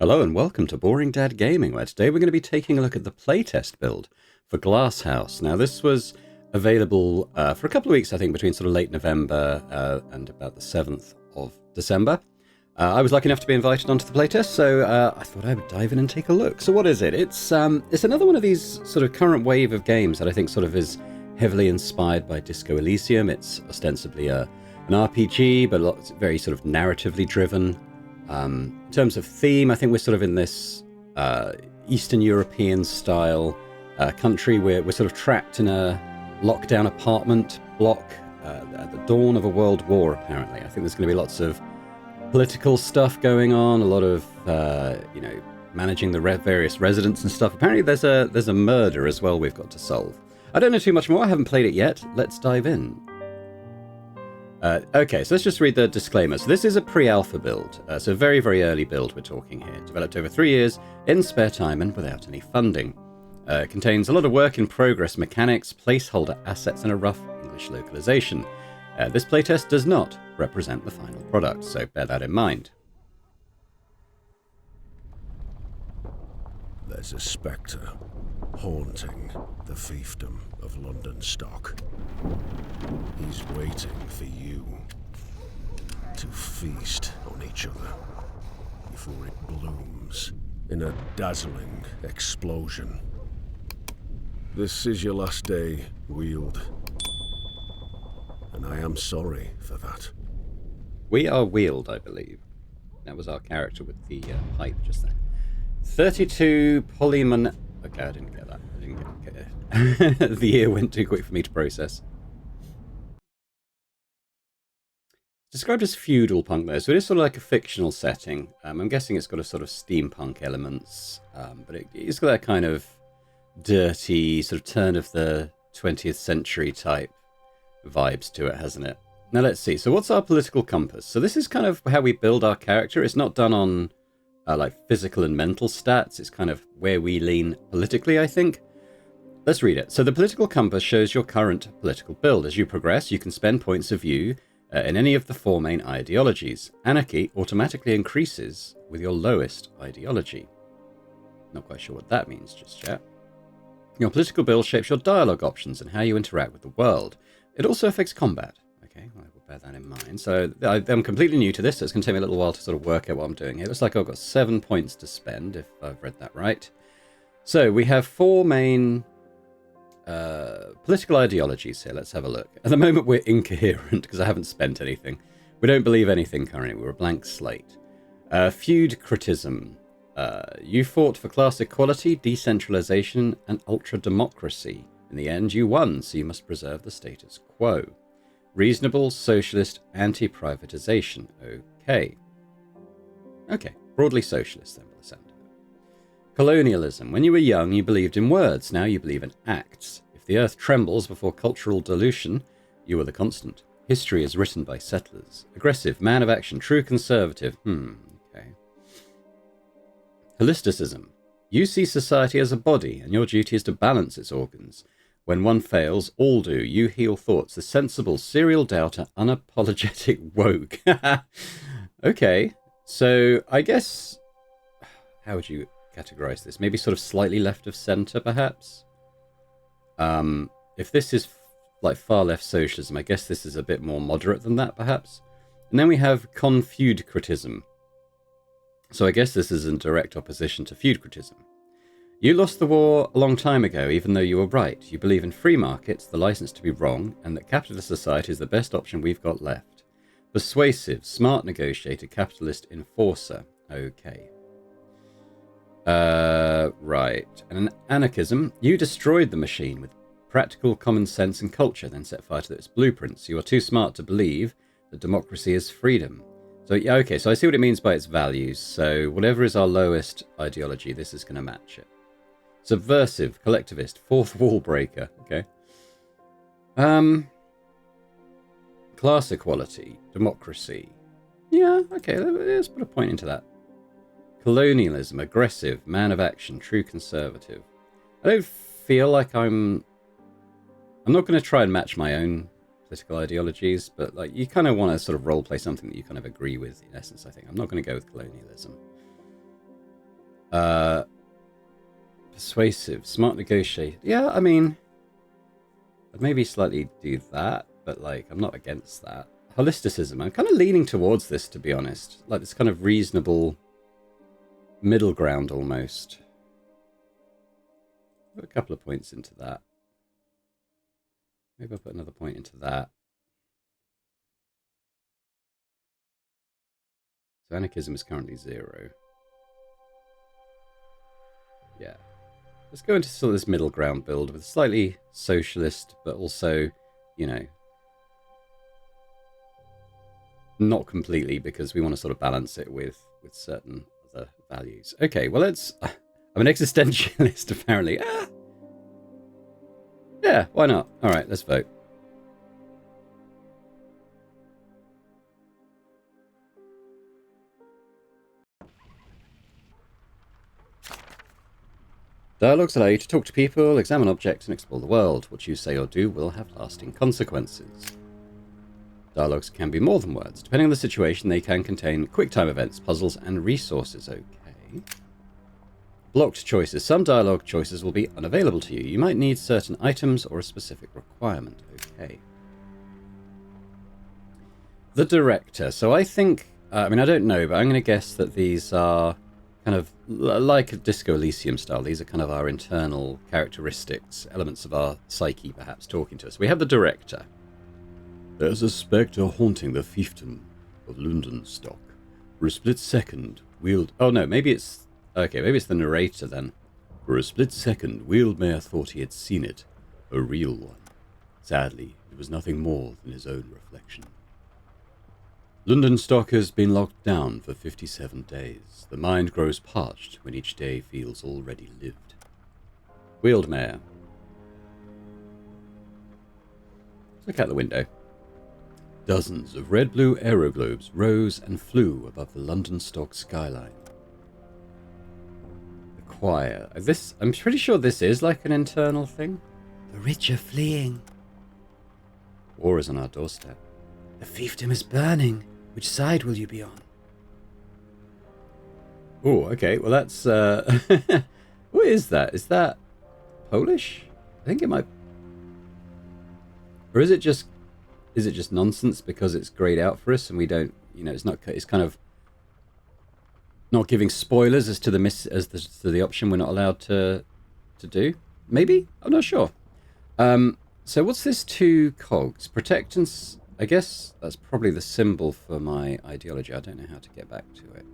Hello and welcome to Boring Dad Gaming, where today we're going to be taking a look at the playtest build for Glasshouse. Now this was available for a couple of weeks, I think, between sort of late November and about the 7th of December. I was lucky enough to be invited onto the playtest, so I thought I would dive in and take a look. So what is it? It's another one of these sort of current wave of games that I think sort of is heavily inspired by Disco Elysium. It's ostensibly an RPG, but it's very sort of narratively driven. In terms of theme, I think we're sort of in this Eastern European style country. We're sort of trapped in a lockdown apartment block at the dawn of a world war, apparently. I think there's going to be lots of political stuff going on, a lot of, managing the various residents and stuff. Apparently there's a murder as well we've got to solve. I don't know too much more. I haven't played it yet. Let's dive in. Okay, so let's just read the disclaimer. So this is a pre-alpha build, so very, very early build we're talking here. Developed over 3 years, in spare time and without any funding. Contains a lot of work in progress mechanics, placeholder assets and a rough English localization. This playtest does not represent the final product, so bear that in mind. There's a spectre haunting the fiefdom of London Stock. He's waiting for you to feast on each other before it blooms in a dazzling explosion. This is your last day, Weald. And I am sorry for that. We are Weald, I believe. That was our character with the pipe just there. 32 polymon... Okay, I didn't get that. I didn't get it. The year went too quick for me to process. Described as feudal punk there, so it is sort of like a fictional setting. I'm guessing it's got a sort of steampunk elements, but it's got that kind of dirty, sort of turn of the 20th century type vibes to it, hasn't it? Now let's see. So what's our political compass? So this is kind of how we build our character. It's not done on like physical and mental stats. It's kind of where we lean politically, I think. Let's read it. So the political compass shows your current political build. As you progress, you can spend points of view in any of the four main ideologies. Anarchy automatically increases with your lowest ideology. Not quite sure what that means just yet. Your political build shapes your dialogue options and how you interact with the world. It also affects combat. Okay, well, I will bear that in mind. So I'm completely new to this, so it's going to take me a little while to sort of work out what I'm doing here. It looks like I've got 7 points to spend, if I've read that right. So we have four main political ideologies here. Let's have a look. At the moment, we're incoherent because I haven't spent anything. We don't believe anything currently. We're a blank slate. Feud criticism. You fought for class equality, decentralization, and ultra-democracy. In the end, you won, so you must preserve the status quo. Reasonable, socialist, anti-privatization. Okay. Okay, broadly socialist then, by the sound of it. Colonialism. When you were young, you believed in words. Now you believe in acts. If the earth trembles before cultural dilution, you are the constant. History is written by settlers. Aggressive, man of action, true conservative. Okay. Holisticism. You see society as a body, and your duty is to balance its organs. When one fails, all do. You heal thoughts. The sensible, serial doubter, unapologetic woke. Okay, so I guess... How would you categorize this? Maybe sort of slightly left of center, perhaps? If this is like far left socialism, I guess this is a bit more moderate than that, perhaps? And then we have feud criticism. So I guess this is in direct opposition to feud criticism. You lost the war a long time ago, even though you were right. You believe in free markets, the license to be wrong, and that capitalist society is the best option we've got left. Persuasive, smart negotiator, capitalist enforcer. Okay. Right. And anarchism. You destroyed the machine with practical common sense and culture, then set fire to its blueprints. You are too smart to believe that democracy is freedom. So, yeah, okay, so I see what it means by its values. So whatever is our lowest ideology, this is going to match it. Subversive, collectivist, fourth wall breaker. Okay. Class equality, democracy. Yeah, okay, let's put a point into that. Colonialism, aggressive, man of action, true conservative. I don't feel like I'm not going to try and match my own political ideologies, but like you kind of want to sort of role play something that you kind of agree with in essence. I think I'm not going to go with colonialism. Persuasive, smart negotiator. Yeah, I mean, I'd maybe slightly do that, but like, I'm not against that. Holisticism, I'm kind of leaning towards this, to be honest. Like this kind of reasonable middle ground almost. Put a couple of points into that. Maybe I'll put another point into that. So anarchism is currently 0. Yeah. Let's go into sort of this middle ground build with slightly socialist, but also, you know, not completely, because we want to sort of balance it with certain other values. Okay, well, let's... I'm an existentialist, apparently. Yeah, why not? All right, let's vote. Dialogues allow you to talk to people, examine objects, and explore the world. What you say or do will have lasting consequences. Dialogues can be more than words. Depending on the situation, they can contain quick-time events, puzzles, and resources. Okay. Blocked choices. Some dialogue choices will be unavailable to you. You might need certain items or a specific requirement. Okay. The director. So I think... I mean, I don't know, but I'm going to guess that these are kind of like a Disco Elysium style. These are kind of our internal characteristics, elements of our psyche, perhaps, talking to us. We have the director. There's a spectre haunting the fiefdom of Lundenstock. For a split second, Oh, no, maybe it's... Okay, maybe it's the narrator, then. For a split second, Wealdmaer thought he had seen it. A real one. Sadly, it was nothing more than his own reflection. Lundenstock has been locked down for 57 days. The mind grows parched when each day feels already lived. Wealdmaer. Let's look out the window. Dozens of red-blue aeroglobes rose and flew above the Lundenstock skyline. The choir. I'm pretty sure this is like an internal thing. The rich are fleeing. War is on our doorstep. The fiefdom is burning. Which side will you be on? Oh, okay. Well, that's... what is that? Is that Polish? I think it might... Or is it just nonsense because it's grayed out for us and we don't... You know, it's kind of not giving spoilers as to the option we're not allowed to do? Maybe? I'm not sure. So what's this 2 cogs? Protect and... I guess that's probably the symbol for my ideology. I don't know how to get back to it.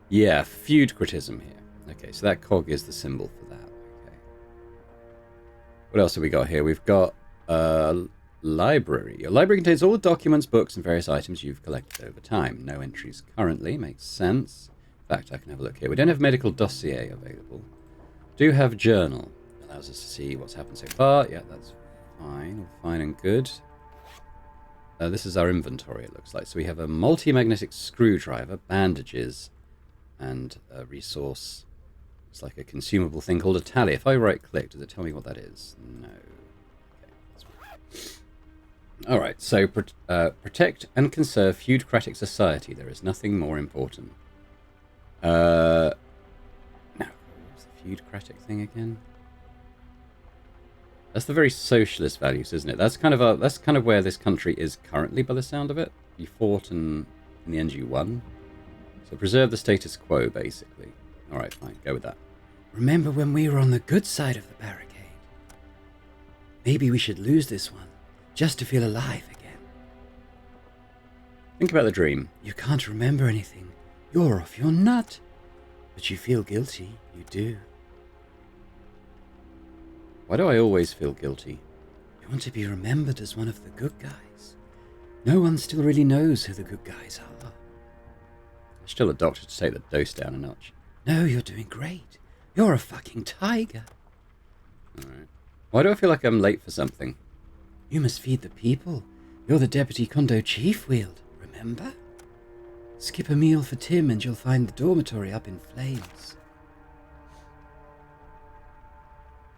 Yeah, feud criticism here. Okay, so that cog is the symbol for that. Okay. What else have we got here? We've got a library. A library contains all the documents, books, and various items you've collected over time. No entries currently. Makes sense. In fact, I can have a look here. We don't have medical dossier available. Do have journal. Allows us to see what's happened so far. Yeah, that's fine. Fine and good. This is our inventory, it looks like. So we have a multi-magnetic screwdriver, bandages, and a resource. It's like a consumable thing called a tally. If I right-click, does it tell me what that is? No. Okay. All right, so protect and conserve feudocratic society. There is nothing more important. Now, what's the feudocratic thing again? That's the very socialist values, isn't it? That's kind of where this country is currently, by the sound of it. You fought and in the end you won. So preserve the status quo, basically. All right, fine, go with that. Remember when we were on the good side of the barricade? Maybe we should lose this one, just to feel alive again. Think about the dream. You can't remember anything. You're off your nut. But you feel guilty. You do. Why do I always feel guilty? You want to be remembered as one of the good guys. No one still really knows who the good guys are. I'm still a doctor to take the dose down a notch. No, you're doing great. You're a fucking tiger. Alright. Why do I feel like I'm late for something? You must feed the people. You're the deputy condo chief, Weald. Remember? Skip a meal for Tim and you'll find the dormitory up in flames.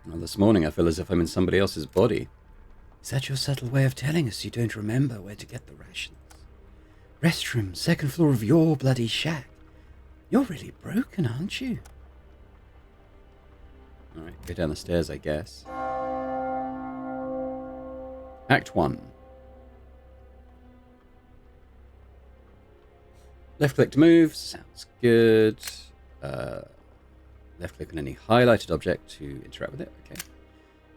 Well, this morning I feel as if I'm in somebody else's body. Is that your subtle way of telling us you don't remember where to get the rations? Restroom, second floor of your bloody shack. You're really broken, aren't you? Alright, go down the stairs, I guess. Act 1. Left click to move. Sounds good. Left click on any highlighted object to interact with it. Okay.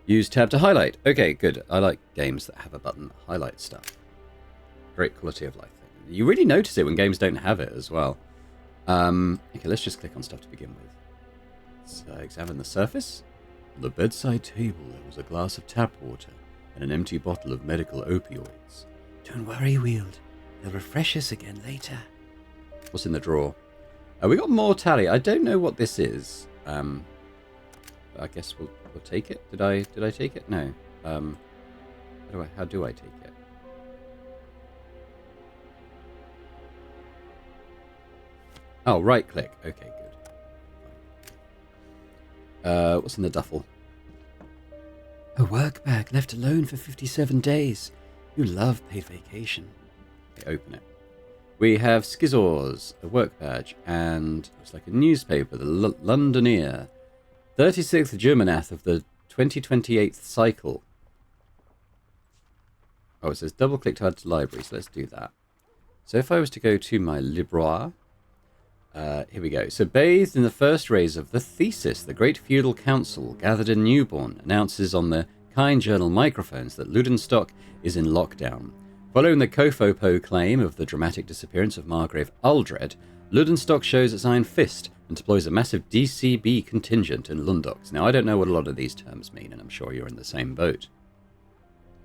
Use tab to highlight. Okay, good. I like games that have a button that highlights stuff. Great quality of life thing. You really notice it when games don't have it as well. Okay, let's just click on stuff to begin with. Let's examine the surface. On the bedside table, there was a glass of tap water and an empty bottle of medical opioids. Don't worry, Weald. They'll refresh us again later. What's in the drawer? We got more tally. I don't know what this is. I guess we'll take it. Did I take it? No. How do I take it? Oh, right click. Okay, good. What's in the duffel? A work bag left alone for 57 days. You love paid vacation. Okay, open it. We have Skizzors, a work badge, and looks like a newspaper, the Londoner. 36th Germanath of the 2028th cycle. Oh, it says double click to add to library, so let's do that. So if I was to go to my libraire, here we go. So bathed in the first rays of the thesis, the great feudal council gathered in Newbourne announces on the Kind Journal microphones that Ludenstock is in lockdown. Following the Kofopo claim of the dramatic disappearance of Margrave Aldred, Ludenstock shows its iron fist and deploys a massive DCB contingent in Lundox. Now, I don't know what a lot of these terms mean, and I'm sure you're in the same boat.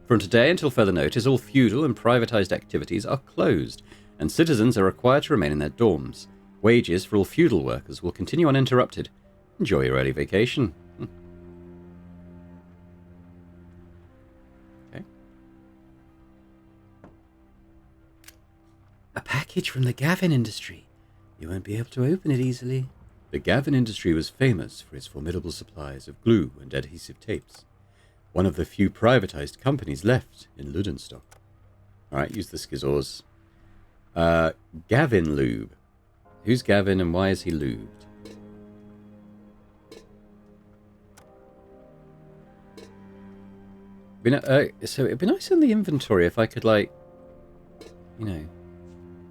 From today until further notice, all feudal and privatised activities are closed, and citizens are required to remain in their dorms. Wages for all feudal workers will continue uninterrupted. Enjoy your early vacation. Okay. A package from the Gavin industry. You won't be able to open it easily. The Gavin industry was famous for its formidable supplies of glue and adhesive tapes. One of the few privatised companies left in Ludenstock. Alright, use the Skizzors. Gavin Lube. Who's Gavin and why is he lubed? So it'd be nice in the inventory if I could, like, you know,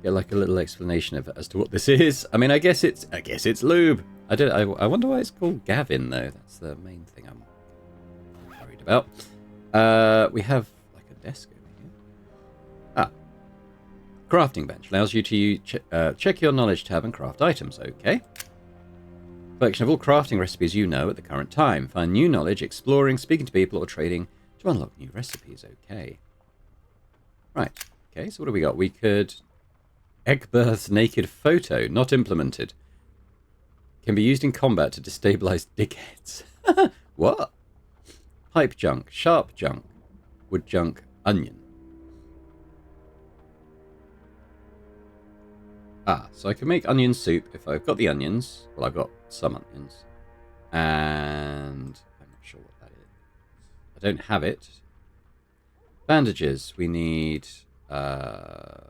get like a little explanation of it as to what this is. I mean, I guess it's lube. I wonder why it's called Gavin though. That's the main thing I'm worried about. We have like a desk over here. Crafting bench allows you to check your knowledge tab and craft items. Okay. Collection of all crafting recipes you know at the current time. Find new knowledge, exploring, speaking to people, or trading to unlock new recipes. Okay. Right. Okay, so what do we got? We could... Egbert naked photo, not implemented. Can be used in combat to destabilize dickheads. What? Pipe junk, sharp junk, wood junk, onion. So I can make onion soup if I've got the onions. Well, I've got some onions. And I'm not sure what that is. I don't have it. Bandages. We need... I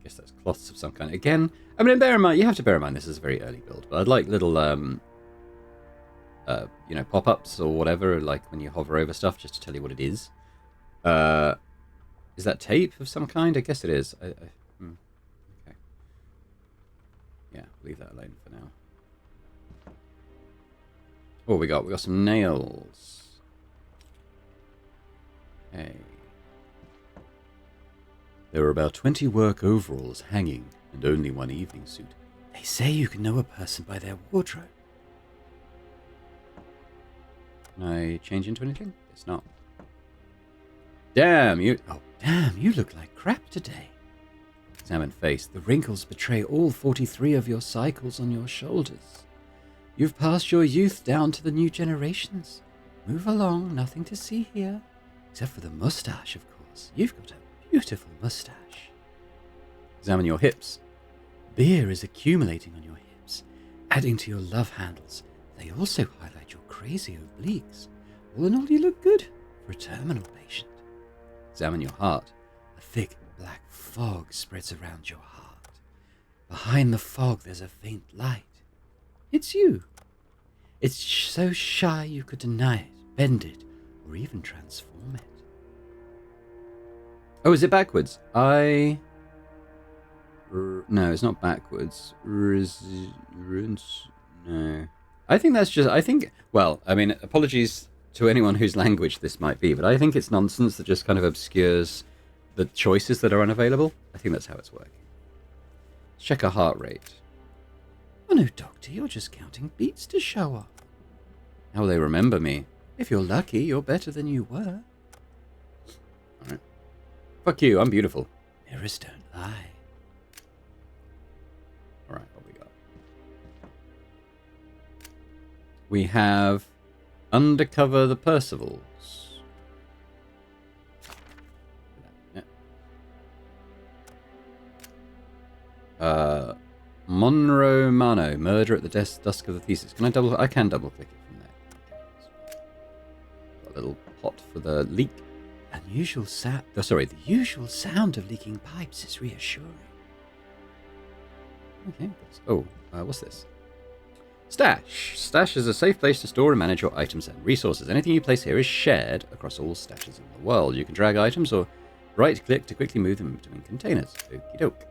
guess that's cloths of some kind. Again, I mean, bear in mind, you have to bear in mind this is a very early build, but I'd like little, you know, pop-ups or whatever, like when you hover over stuff, just to tell you what it is. Is that tape of some kind? I guess it is. Okay. Yeah, leave that alone for now. Oh, we got some nails. Okay. There are about 20 work overalls hanging, and only one evening suit. They say you can know a person by their wardrobe. Can I change into anything? It's not. Damn, you look like crap today. Examine face. The wrinkles betray all 43 of your cycles on your shoulders. You've passed your youth down to the new generations. Move along, nothing to see here. Except for the mustache, of course. You've got a beautiful mustache. Examine your hips. Beer is accumulating on your hips, adding to your love handles. They also highlight your crazy obliques. All in all, you look good for a terminal patient. Examine your heart. A thick black fog spreads around your heart. Behind the fog, there's a faint light. It's you. It's so shy you could deny it, bend it, or even transform it. Oh, is it backwards? No, it's not backwards. No. I think that's just... Well, I mean, apologies to anyone whose language this might be, but I think it's nonsense that just kind of obscures the choices that are unavailable. I think that's how it's working. Let's check our heart rate. Oh no, Doctor, you're just counting beats to show up. How will they remember me? If you're lucky, you're better than you were. Alright. Fuck you, I'm beautiful. Mirrors don't lie. Alright, what we got? We have Undercover the Percivals. Monroe Mano, Murder at the Dusk of the Thesis. Can I double... I can double click it from there. Okay, got a little pot for the leak. Unusual sound... Oh, sorry, the usual sound of leaking pipes is reassuring. Okay. What's this? Stash. Stash is a safe place to store and manage your items and resources. Anything you place here is shared across all stashes in the world. You can drag items or right-click to quickly move them between containers. Okie doke.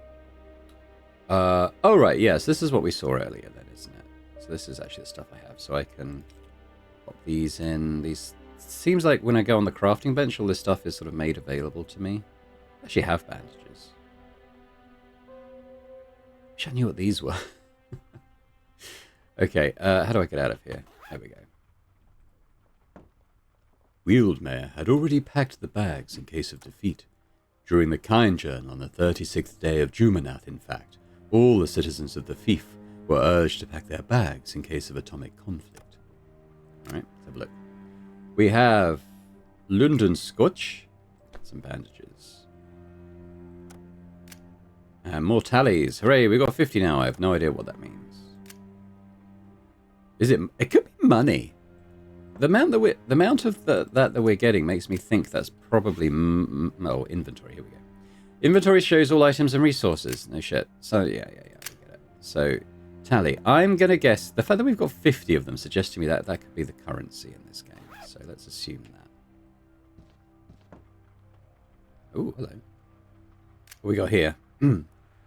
Oh, right, yes, this is what we saw earlier then, isn't it? So this is actually the stuff I have. So I can pop these in. These... Seems like when I go on the crafting bench, all this stuff is sort of made available to me. I actually have bandages. Wish I knew what these were. Okay, how do I get out of here? There we go. Wealdmaer had already packed the bags in case of defeat. During the Kindjourn on the 36th day of Jumanath, in fact, all the citizens of the fief were urged to pack their bags in case of atomic conflict. Alright, let's have a look. We have London Scotch, some bandages. And more tallies. Hooray, we got 50 now. I have no idea what that means. Is it? It could be money. The amount of that we're getting makes me think that's probably inventory. Here we go. Inventory shows all items and resources. No shit. So yeah, we get it. So tally. I'm gonna guess the fact that we've got 50 of them suggests to me that could be the currency in this game. So let's assume that. Oh, hello. What we got here?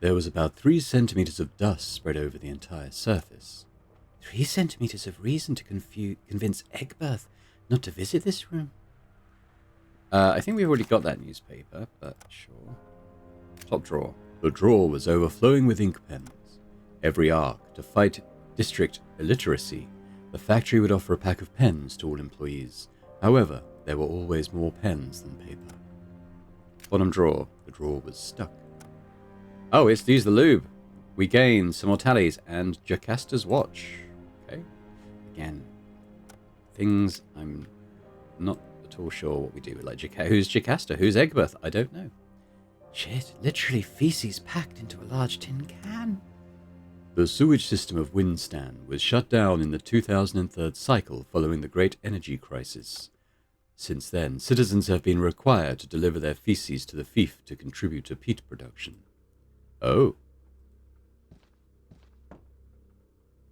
There was about 3 centimeters of dust spread over the entire surface. 3 centimeters of reason to convince Egbert not to visit this room. I think we've already got that newspaper, but sure. Top drawer. The drawer was overflowing with ink pens. Every arc to fight district illiteracy, the factory would offer a pack of pens to all employees. However, there were always more pens than paper. Bottom drawer. The drawer was stuck. Oh, it's to use the lube. We gain some more tallies and Jocasta's watch. Okay. Again, things I'm not at all sure what we do. Like, who's Jocasta? Who's Egbert? I don't know. Shit, literally feces packed into a large tin can. The sewage system of Windstan was shut down in the 2003 cycle following the Great Energy Crisis. Since then, citizens have been required to deliver their feces to the fief to contribute to peat production. Oh.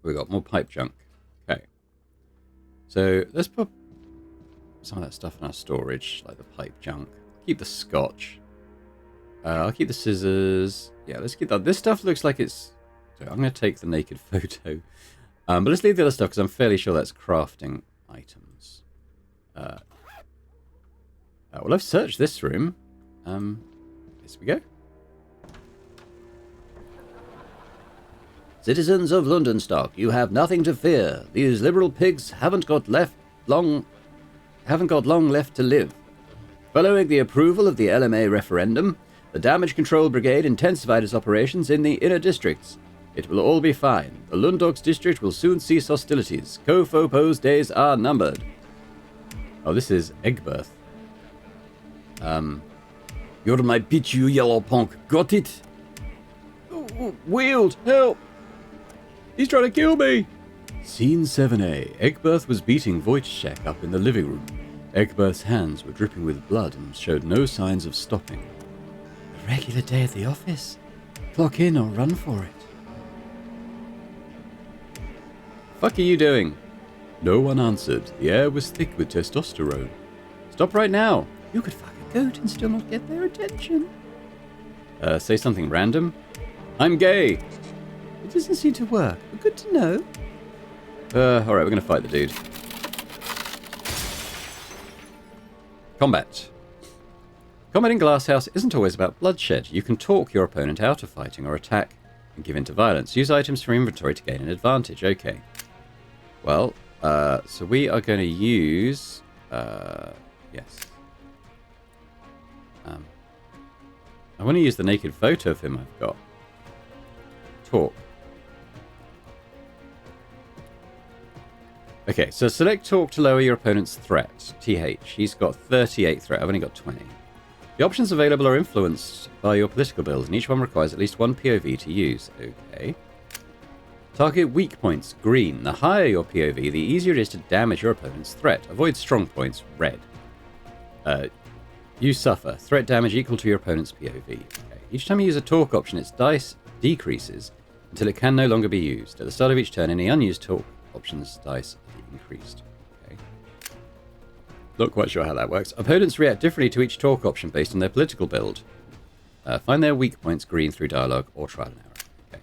We got more pipe junk. Okay. So let's put some of that stuff in our storage, like the pipe junk. Keep the scotch. I'll keep the scissors. Yeah, let's keep that. This stuff looks like it's... So I'm going to take the naked photo. But let's leave the other stuff because I'm fairly sure that's crafting items. Well, I've searched this room. Here we go. Citizens of Londonstock, you have nothing to fear. These liberal pigs haven't got long left to live. Following the approval of the LMA referendum, the Damage Control Brigade intensified its operations in the inner districts. It will all be fine. The Lundox district will soon cease hostilities. Kofopos days are numbered. Oh, this is Egbert. You're my bitch, you yellow punk. Got it? Oh, Weald, help! He's trying to kill me! Scene 7A. Egbert was beating Wojciech up in the living room. Egbert's hands were dripping with blood and showed no signs of stopping. A regular day at the office. Clock in or run for it. fuck are you doing? No one answered. The air was thick with testosterone. Stop right now. You could fuck a goat and still not get their attention. Say something random. I'm gay. It doesn't seem to work, but good to know. Alright, we're going to fight the dude. Combat. Combat in Glasshouse isn't always about bloodshed. You can talk your opponent out of fighting or attack and give in to violence. Use items from inventory to gain an advantage. Okay. Well, so we are going to use... yes. I want to use the naked photo of him I've got. Talk. Okay, so select talk to lower your opponent's threat. TH. He's got 38 threat. I've only got 20. The options available are influenced by your political build, and each one requires at least one POV to use. Okay. Target weak points. Green. The higher your POV, the easier it is to damage your opponent's threat. Avoid strong points. Red. You suffer. Threat damage equal to your opponent's POV. Okay. Each time you use a talk option, its dice decreases until it can no longer be used. At the start of each turn, any unused talk options dice increased. Okay. Not quite sure how that works. Opponents react differently to each talk option based on their political build. Find their weak points green through dialogue or trial and error. Okay.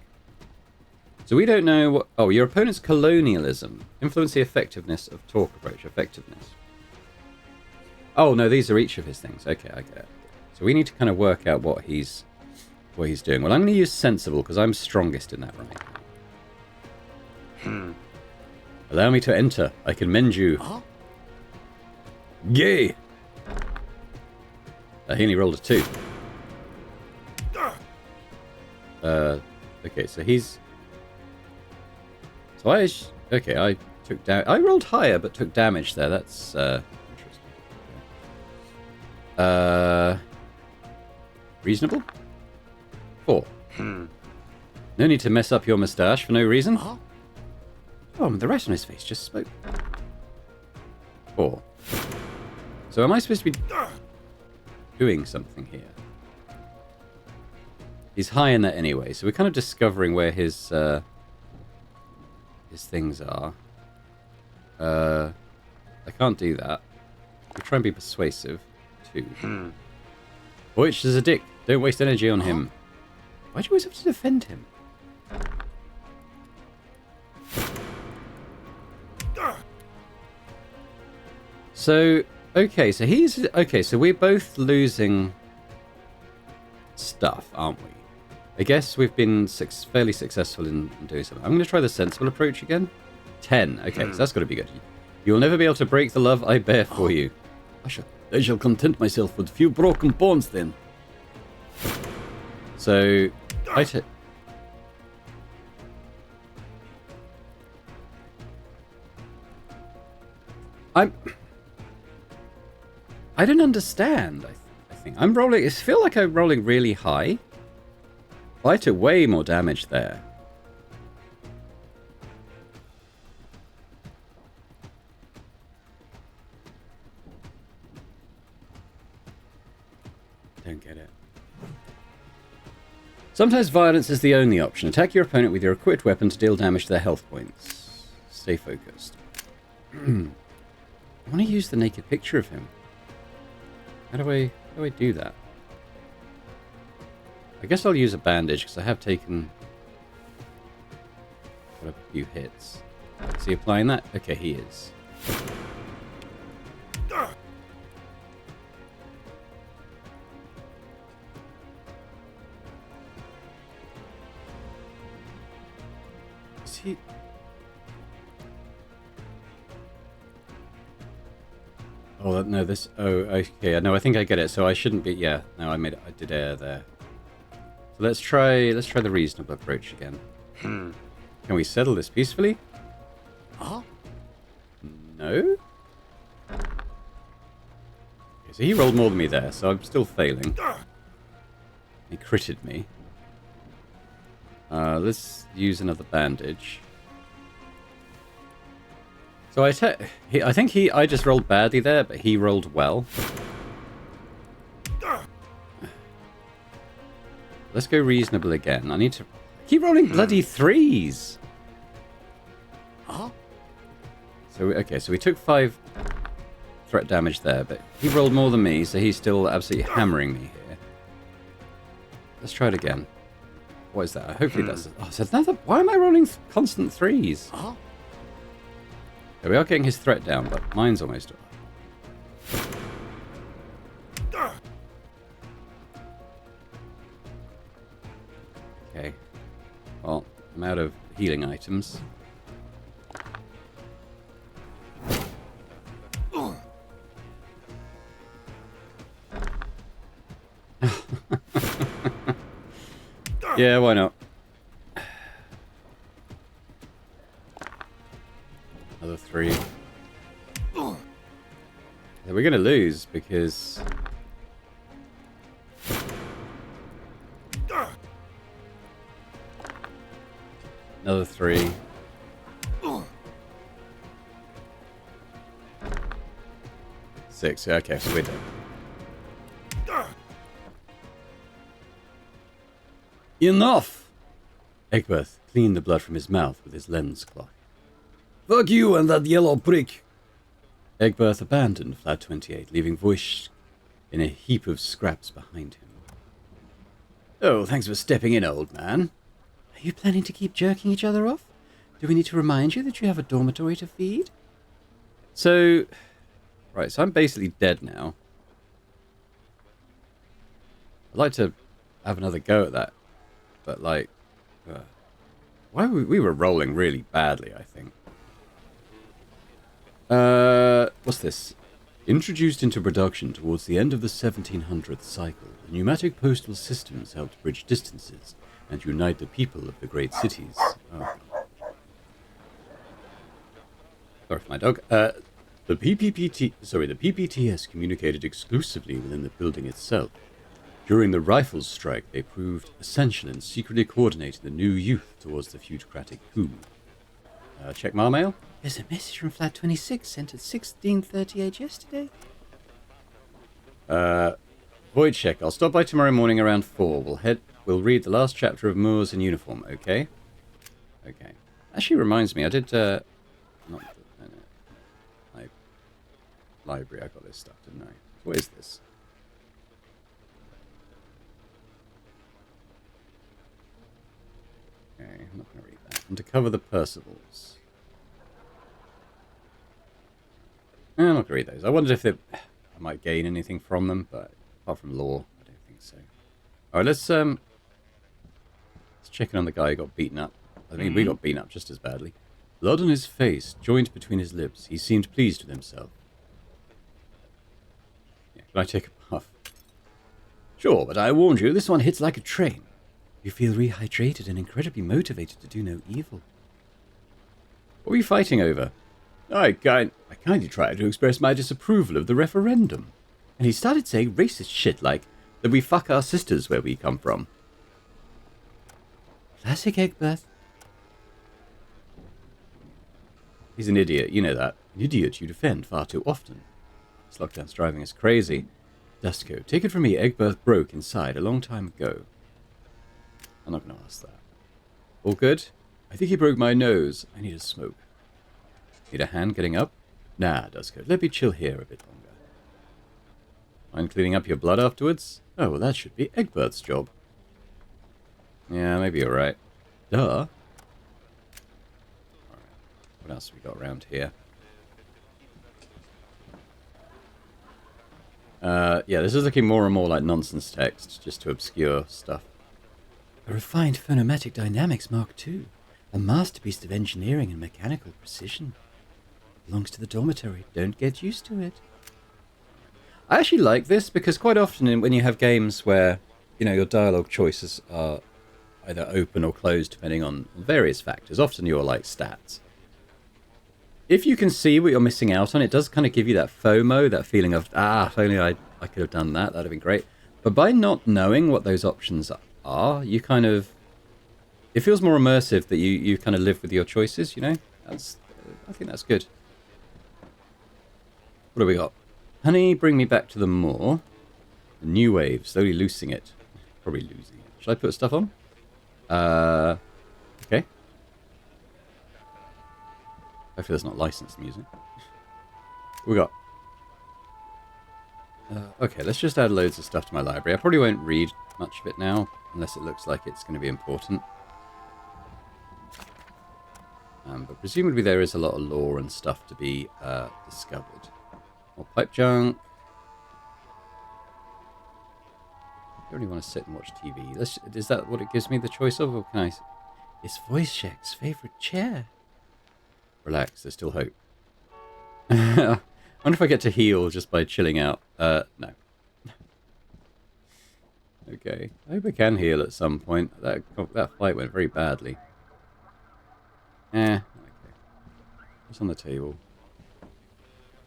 So we don't know what... Oh, your opponent's colonialism. Influence the effectiveness of talk approach. Effectiveness. Oh, no, these are each of his things. Okay, I get it. So we need to kind of work out what he's doing. Well, I'm going to use sensible because I'm strongest in that right now. Allow me to enter. I can mend you. Huh? Yay! He only rolled a 2. Okay, so he's... So I took down... I rolled higher, but took damage there. That's interesting. Reasonable? 4. No need to mess up your moustache for no reason. Huh? Oh, the rest on his face just spoke. 4. So am I supposed to be doing something here? He's high in that anyway, so we're kind of discovering where his things are. I can't do that. We'll try and be persuasive. 2. Which is a dick. Don't waste energy on him. Why'd you always have to defend him? So, okay, so he's... Okay, so we're both losing stuff, aren't we? I guess we've been fairly successful in doing something. I'm going to try the sensible approach again. 10. Okay, so that's got to be good. You'll never be able to break the love I bear for you. I shall content myself with a few broken bones then. So, I don't understand. I think I'm rolling. I feel like I'm rolling really high. I took way more damage there. Don't get it. Sometimes violence is the only option. Attack your opponent with your equipped weapon to deal damage to their health points. Stay focused. I want to use the naked picture of him. How do I do that? I guess I'll use a bandage because I have taken a few hits. Is he applying that? Okay, he is. Is he... Oh, no, this... Oh, okay. No, I think I get it. So I shouldn't be... Yeah, no, I did air there. So let's try the reasonable approach again. Can we settle this peacefully? Huh? No? Okay, so he rolled more than me there, so I'm still failing. He critted me. Let's use another bandage. So I think I just rolled badly there, but he rolled well. Let's go reasonable again. I need to keep rolling bloody 3s. So, okay, so we took 5 threat damage there, but he rolled more than me, so he's still absolutely hammering me here. Let's try it again. What is that? Hopefully that's... Oh, so another... Why am I rolling constant 3s? Yeah, we are getting his threat down, but mine's almost... Okay. Well, I'm out of healing items. Yeah, why not? Another 3. Yeah, we're going to lose because... Another 3. Six. Okay, so we're done. Enough! Egbert cleaned the blood from his mouth with his lens cloth. Fuck you and that yellow prick! Egbert abandoned Flat 28, leaving Voish in a heap of scraps behind him. Oh, thanks for stepping in, old man. Are you planning to keep jerking each other off? Do we need to remind you that you have a dormitory to feed? So... Right, so I'm basically dead now. I'd like to have another go at that. But, like... why we were rolling really badly, I think. What's this? Introduced into production towards the end of the 1700th cycle, the pneumatic postal systems helped bridge distances and unite the people of the great cities. Oh. Sorry for my dog. The PPTS communicated exclusively within the building itself. During the rifles strike, they proved essential in secretly coordinating the new youth towards the futocratic coup. Check my mail. There's a message from Flat 26 sent at 16:38 yesterday. Void check. I'll stop by tomorrow morning around 4. We'll read the last chapter of Moors in Uniform, okay? Okay. Actually reminds me, I did, not... My library, I got this stuff, didn't I? What is this? Okay, I'm not going to read that. And to cover the Percivals. I'm not going to read those. I wondered if I might gain anything from them, but apart from lore, I don't think so. Alright, let's check in on the guy who got beaten up. I mean, we got beaten up just as badly. Blood on his face, joint between his lips. He seemed pleased with himself. Yeah, can I take a puff? Sure, but I warned you, this one hits like a train. You feel rehydrated and incredibly motivated to do no evil. What were you fighting over? I kindly tried to express my disapproval of the referendum. And he started saying racist shit like that we fuck our sisters where we come from. Classic Egbert. He's an idiot, you know that. An idiot you defend far too often. This lockdown's driving us crazy. Dusko, take it from me, Egbert broke inside a long time ago. I'm not going to ask that. All good? I think he broke my nose. I need a smoke. Need a hand getting up? Nah, Dusko, let me chill here a bit longer. Mind cleaning up your blood afterwards? Oh, well, that should be Egbert's job. Yeah, maybe you're right. Duh. Alright. What else have we got around here? Yeah, this is looking more and more like nonsense text, just to obscure stuff. A refined phonomatic dynamics Mark II. A masterpiece of engineering and mechanical precision. Belongs to the dormitory. Don't get used to it. I actually like this because quite often when you have games where, you know, your dialogue choices are either open or closed depending on various factors, often your like stats. If you can see what you're missing out on, it does kind of give you that FOMO, that feeling of, if only I could have done that, that'd have been great. But by not knowing what those options are, you kind of, it feels more immersive that you kind of live with your choices, you know? I think that's good. What do we got? Honey, bring me back to the moor. A new wave, slowly losing it. Probably losing it. Should I put stuff on? Okay. Hopefully there's not licensed music. We got... okay, let's just add loads of stuff to my library. I probably won't read much of it now, unless it looks like it's going to be important. But presumably there is a lot of lore and stuff to be discovered. More pipe junk. I don't really want to sit and watch TV. Is that what it gives me the choice of, or can I... It's Voice Check's favourite chair. Relax, there's still hope. I wonder if I get to heal just by chilling out. No. Okay, I hope I can heal at some point. That fight went very badly. Okay. What's on the table?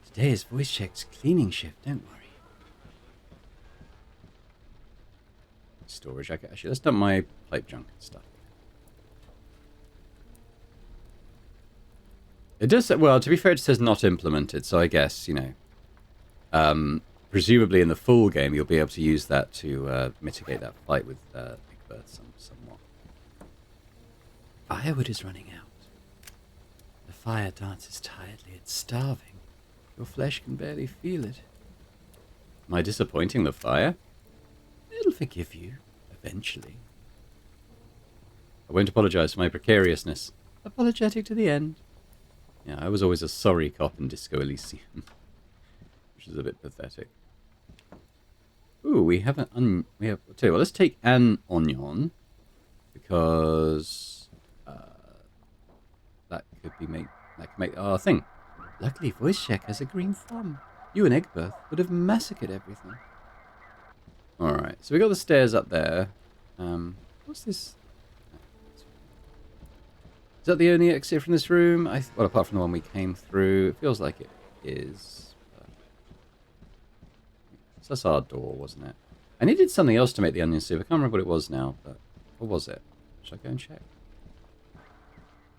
Today is Voice Check's cleaning shift, don't worry. Storage. Okay, actually, let's dump my plate junk and stuff. It does say, well, to be fair, it says not implemented, so I guess, you know, presumably in the full game, you'll be able to use that to mitigate that fight with Egbert somewhat. Firewood is running out. The fire dances tiredly. It's starving. Your flesh can barely feel it. Am I disappointing the fire? It'll forgive you, eventually. I won't apologize for my precariousness. Apologetic to the end. Yeah, I was always a sorry cop in Disco Elysium, which is a bit pathetic. Ooh, we have an I'll tell you what, let's take an onion, because that could make our thing. Luckily, Voice Check has a green thumb. You and Egbert would have massacred everything. Alright, so we got the stairs up there. What's this? Is that the only exit from this room? Well, apart from the one we came through, it feels like it is. So that's our door, wasn't it? I needed something else to make the onion soup. I can't remember what it was now, but what was it? Should I go and check?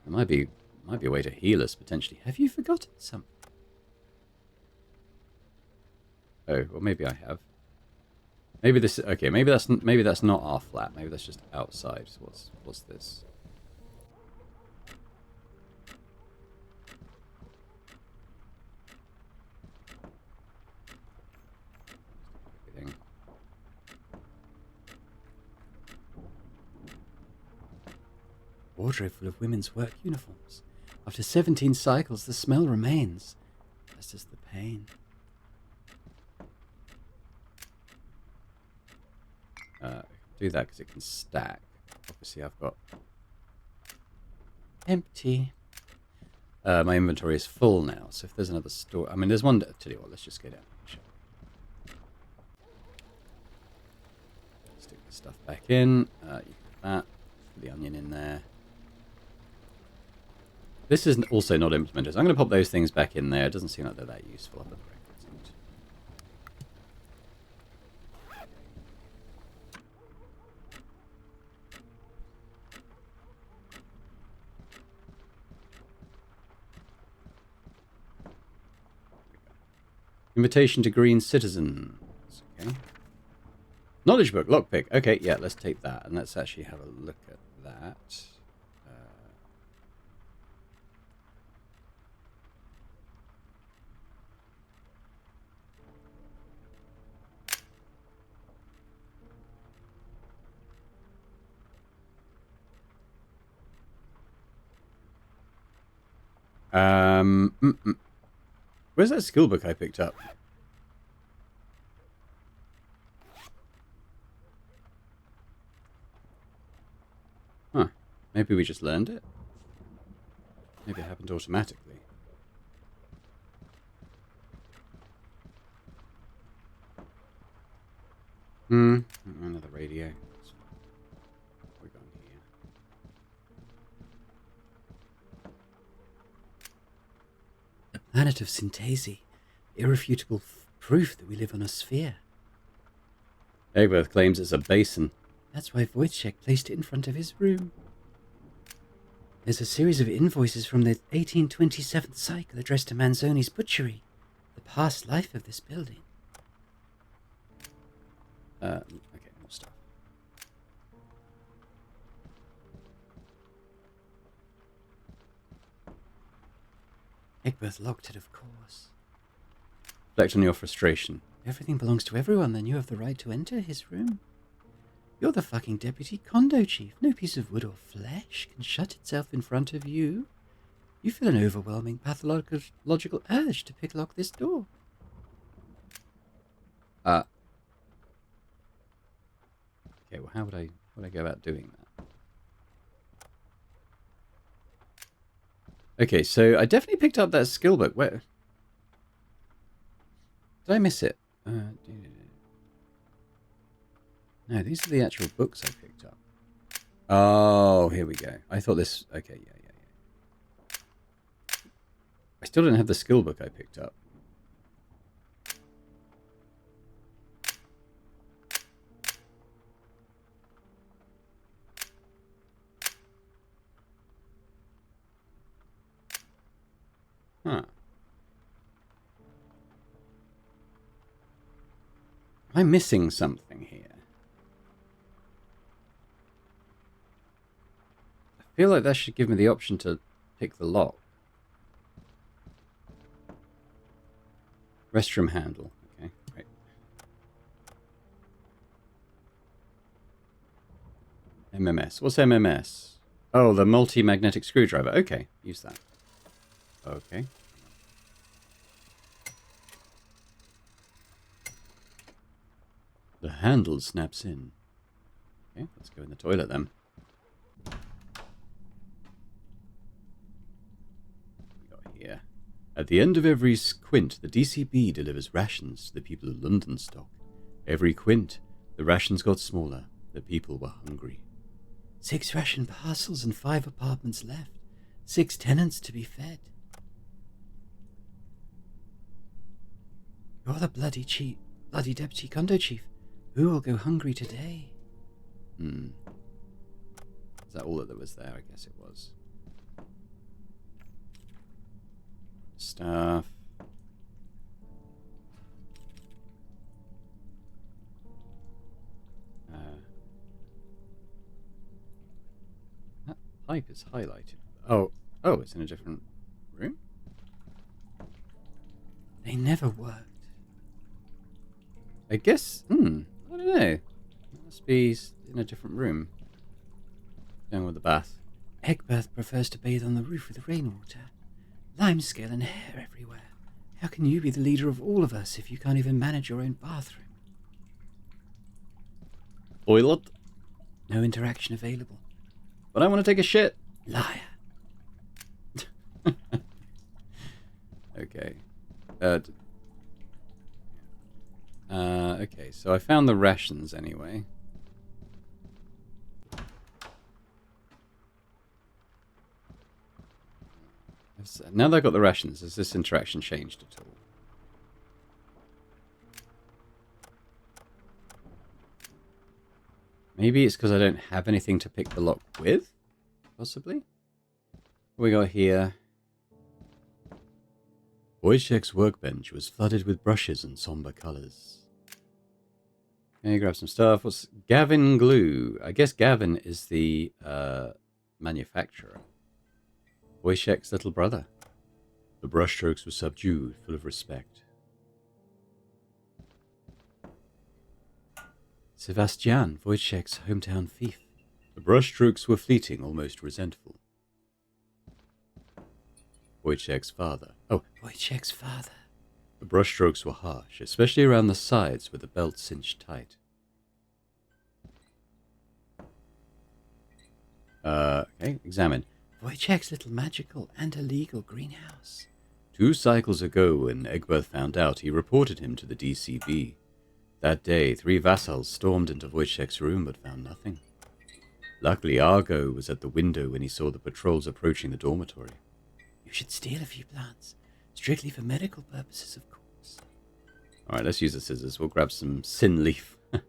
There might be a way to heal us potentially. Have you forgotten something? Oh, well, maybe I have. Maybe this. Okay, maybe that's not our flat. Maybe that's just outside. What's this? Wardrobe full of women's work uniforms. After 17 cycles, the smell remains. As does the pain. Do that because it can stack. Obviously, I've got empty. My inventory is full now, so if there's another store... I mean, there's one... Tell you what, let's just go down. Stick the stuff back in. You put that. Put the onion in there. This is also not implemented. So I'm going to pop those things back in there. It doesn't seem like they're that useful. I'll put the records in. Invitation to Green Citizens. Okay. Knowledge book, lockpick. Okay, yeah, let's take that. And let's actually have a look at that. Where's that skill book I picked up? Huh. Maybe we just learned it? Maybe it happened automatically. Another radio. We're going here. The planet of Synthese. Irrefutable proof that we live on a sphere. Egbert claims it's a basin. That's why Wojciech placed it in front of his room. There's a series of invoices from the 1827 cycle addressed to Manzoni's butchery. The past life of this building. Okay, more stuff. Egbert locked it, of course. Reflect on your frustration. If everything belongs to everyone, then you have the right to enter his room. You're the fucking deputy condo chief. No piece of wood or flesh can shut itself in front of you. You feel an overwhelming pathological urge to picklock this door. Okay, well, how would I go about doing that? Okay, so I definitely picked up that skill book. Where did I miss it? No, these are the actual books I picked up. Oh, here we go. I thought this... Okay, yeah. I still don't have the skill book I picked up. Huh. Am I missing something here? I feel like that should give me the option to pick the lock. Restroom handle. Okay, right. MMS. What's MMS? Oh, the multi-magnetic screwdriver. Okay, use that. Okay. The handle snaps in. Okay, let's go in the toilet then. Here. At the end of every quint, the DCB delivers rations to the people of London stock. Every quint, the rations got smaller. The people were hungry. 6 ration parcels and 5 apartments left. 6 tenants to be fed. You're the bloody deputy condo chief. Who will go hungry today? Is that all that was there? I guess it was. Stuff. That pipe is highlighted. Oh, it's in a different room? They never worked. I guess, I don't know. It must be in a different room. Going with the bath. Egbert prefers to bathe on the roof with rainwater. Limescale and hair everywhere. How can you be the leader of all of us if you can't even manage your own bathroom? Toilet? No interaction available. But I want to take a shit. Liar. Okay. Okay, so I found the rations anyway. Now that I've got the rations, has this interaction changed at all? Maybe it's because I don't have anything to pick the lock with? Possibly? What we got here? Wojciech's workbench was flooded with brushes and somber colours. Okay, grab some stuff. What's Gavin Glue? I guess Gavin is the manufacturer. Wojciech's little brother. The brushstrokes were subdued, full of respect. Sebastian, Wojciech's hometown thief. The brushstrokes were fleeting, almost resentful. Wojciech's father. Oh, Wojciech's father. The brushstrokes were harsh, especially around the sides where the belt cinched tight. Okay, examine. Wojciech's little magical and illegal greenhouse. 2 cycles ago, when Egbert found out, he reported him to the DCB. That day, 3 vassals stormed into Wojciech's room but found nothing. Luckily, Argo was at the window when he saw the patrols approaching the dormitory. You should steal a few plants. Strictly for medical purposes, of course. Alright, let's use the scissors. We'll grab some sin leaf. What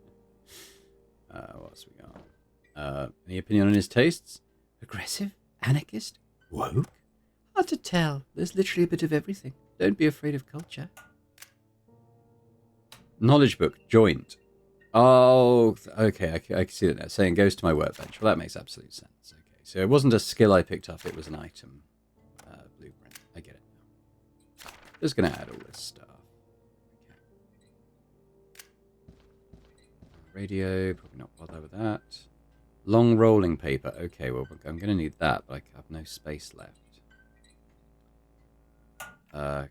else we got? Any opinion on his tastes? Aggressive? Anarchist? Woke? Hard to tell. There's literally a bit of everything. Don't be afraid of culture. Knowledge book. Joint. Oh, okay. I can see that now. Saying goes to my workbench. Well, that makes absolute sense. Okay, so it wasn't a skill I picked up. It was an item. Blueprint. I get it Just going to add all this stuff. Okay. Radio, probably not bother with that. Long rolling paper. Okay, well, I'm going to need that, but I have no space left. Can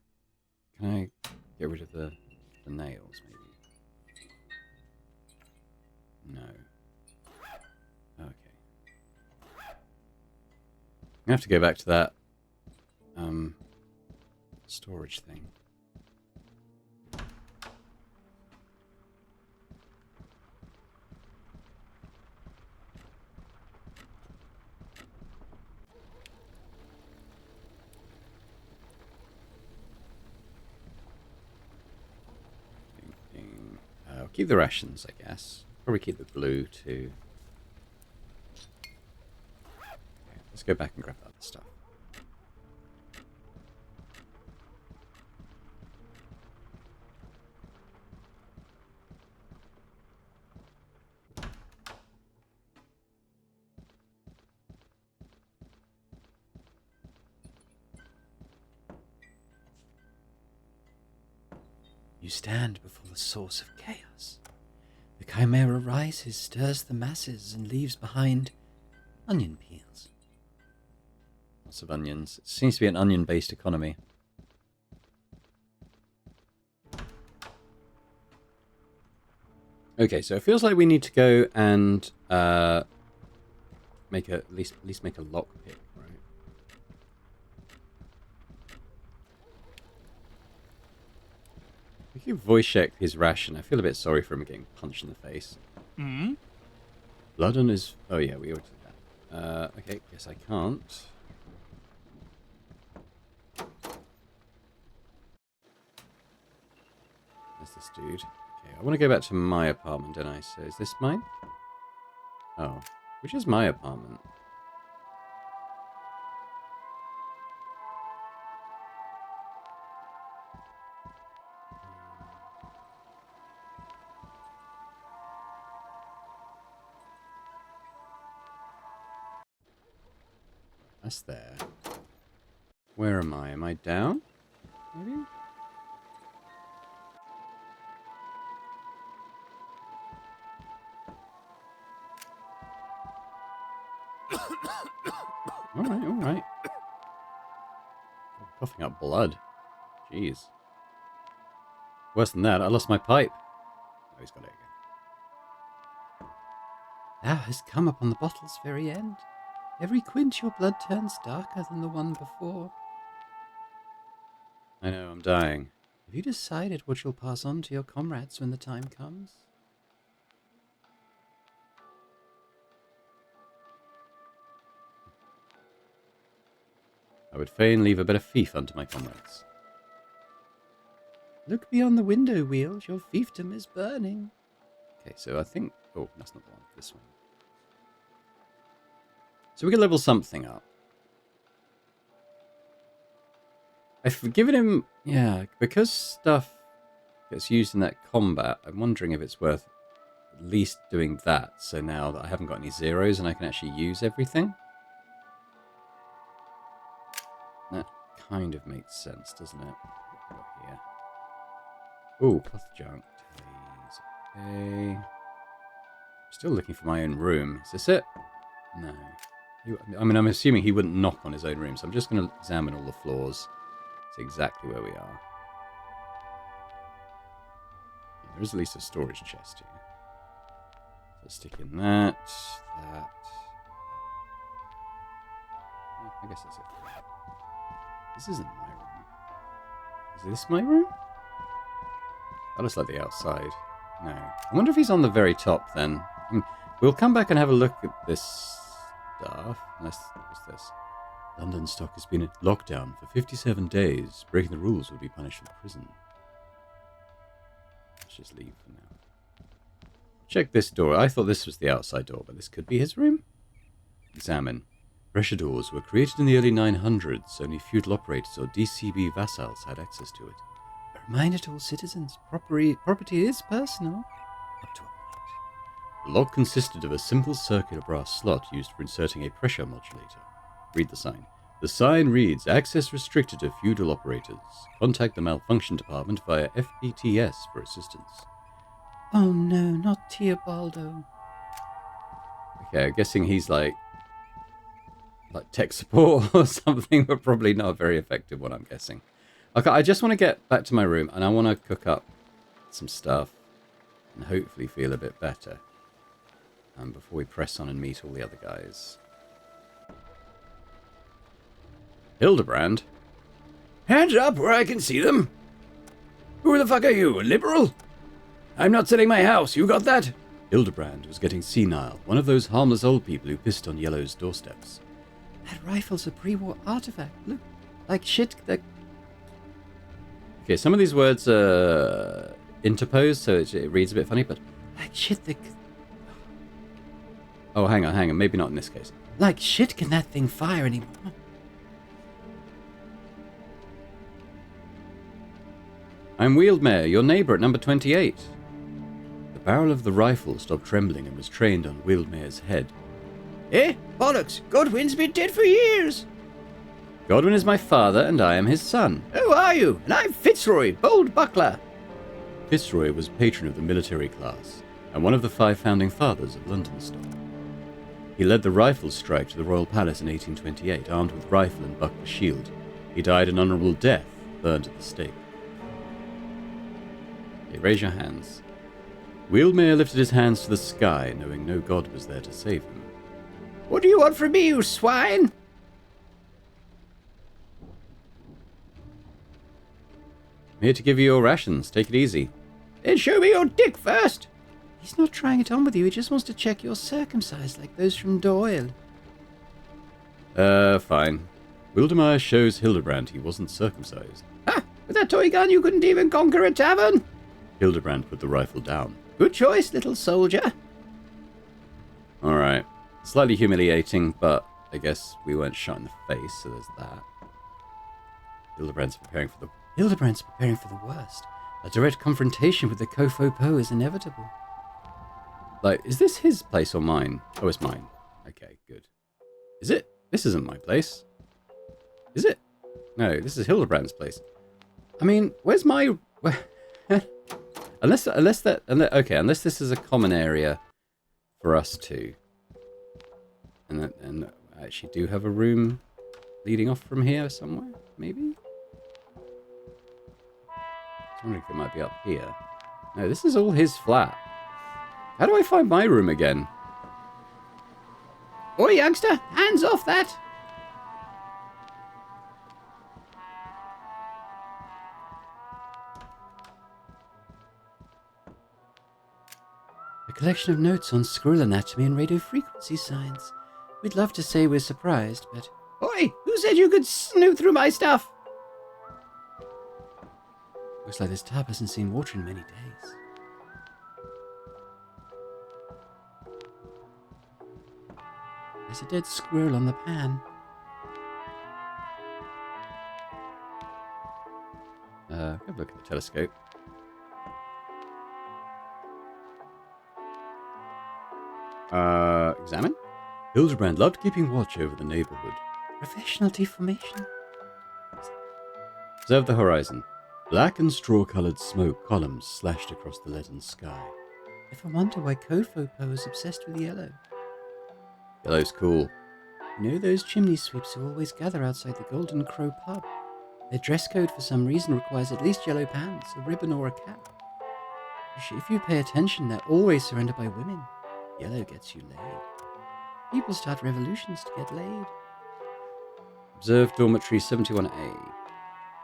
I get rid of the nails, maybe? No. Okay. I have to go back to that storage thing. I'll keep the rations, I guess. Probably keep the blue too. Okay, let's go back and grab the other stuff. You stand before the source of chaos. The chimera rises, stirs the masses, and leaves behind onion peels. Lots of onions. It seems to be an onion-based economy. Okay, so it feels like we need to go and make at least make a lockpick, right? If you voice check his ration, I feel a bit sorry for him getting punched in the face. Hmm? Blood on his... Oh yeah, we already did that. Okay, guess I can't. There's this dude. Okay, I want to go back to my apartment, don't I? So is this mine? Oh, which is my apartment? That's there. Where am I? Am I down? Maybe? Alright, alright. Coughing up blood. Jeez. Worse than that, I lost my pipe. Oh, he's got it again. Thou hast come upon the bottle's very end. Every quint your blood turns darker than the one before. I know, I'm dying. Have you decided what you'll pass on to your comrades when the time comes? I would fain leave a better fief unto my comrades. Look beyond the window wheels, your fiefdom is burning. Okay, so I think... Oh, that's not the one, this one. So we can level something up. I've given him... Yeah, because stuff gets used in that combat, I'm wondering if it's worth at least doing that. So now that I haven't got any zeros and I can actually use everything. That kind of makes sense, doesn't it? Here. Ooh, cloth junk. Okay. Still looking for my own room. Is this it? No. I mean, I'm assuming he wouldn't knock on his own room, so I'm just going to examine all the floors. See exactly where we are. Yeah, there is at least a storage chest here. So stick in that. I guess that's it. This isn't my room. Is this my room? That looks like the outside. No. I wonder if he's on the very top then. I mean, we'll come back and have a look at this stuff. Unless, what's this? London stock has been at lockdown for 57 days. Breaking the rules would be punished with prison. Let's just leave for now. Check this door. I thought this was the outside door, but this could be his room? Examine. Pressure doors were created in the early 900s. Only feudal operators or DCB vassals had access to it. A reminder to all citizens, property is personal. Up to a point. The lock consisted of a simple circular brass slot used for inserting a pressure modulator. Read the sign. The sign reads, access restricted to feudal operators. Contact the malfunction department via FPTS for assistance. Oh no, not Teobaldo. Okay, I'm guessing he's like tech support or something, but probably not a very effective one, I'm guessing. Okay, I just want to get back to my room, and I want to cook up some stuff and hopefully feel a bit better before we press on and meet all the other guys. Hildebrand? Hands up where I can see them. Who the fuck are you, a liberal? I'm not selling my house, you got that? Hildebrand was getting senile, one of those harmless old people who pissed on Yellow's doorsteps. That rifle's a pre-war artifact. Look, like shit. Okay, some of these words are interposed, so it reads a bit funny, but... Like shit, Oh, hang on. Maybe not in this case. Like shit can that thing fire anymore? I'm Wealdmaer, your neighbour at number 28. The barrel of the rifle stopped trembling and was trained on Wealdmaer's head. Eh? Bollocks, Godwin's been dead for years. Godwin is my father, and I am his son. Who are you? And I'm Fitzroy, bold buckler. Fitzroy was patron of the military class, and one of the 5 founding fathers of London stock. He led the rifle strike to the royal palace in 1828, armed with rifle and buckler shield. He died an honourable death, burned at the stake. Okay, raise your hands. Wealdmaer lifted his hands to the sky, knowing no god was there to save him. What do you want from me, you swine? I'm here to give you your rations. Take it easy. Then show me your dick first. He's not trying it on with you. He just wants to check you're circumcised like those from Doyle. Fine. Wealdmaer shows Hildebrand he wasn't circumcised. Ah, with that toy gun you couldn't even conquer a tavern. Hildebrand put the rifle down. Good choice, little soldier. Alright. Slightly humiliating, but I guess we weren't shot in the face, so there's that. Hildebrand's preparing for the worst. A direct confrontation with the Kofo-Po is inevitable. Like, is this his place or mine? Oh, it's mine. Okay, good. Is it? This isn't my place. Is it? No, this is Hildebrand's place. I mean, where's my... unless this is a common area for us two. And I actually do have a room leading off from here somewhere, maybe? I was wondering if it might be up here. No, this is all his flat. How do I find my room again? Oi, youngster, hands off that. A collection of notes on squirrel anatomy and radio frequency signs. We'd love to say we're surprised, but... Oi, who said you could snoop through my stuff? Looks like this tub hasn't seen water in many days. There's a dead squirrel on the pan. Have a look at the telescope. Examine? Hildebrand loved keeping watch over the neighborhood. Professional deformation. Observe the horizon. Black and straw-colored smoke columns slashed across the leaden sky. Ever wonder why Kofo-Po is obsessed with yellow? Yellow's cool. You know those chimney sweeps who always gather outside the Golden Crow pub? Their dress code for some reason requires at least yellow pants, a ribbon or a cap. If you pay attention, they're always surrounded by women. Yellow gets you laid. People start revolutions to get laid. Observe dormitory 71A.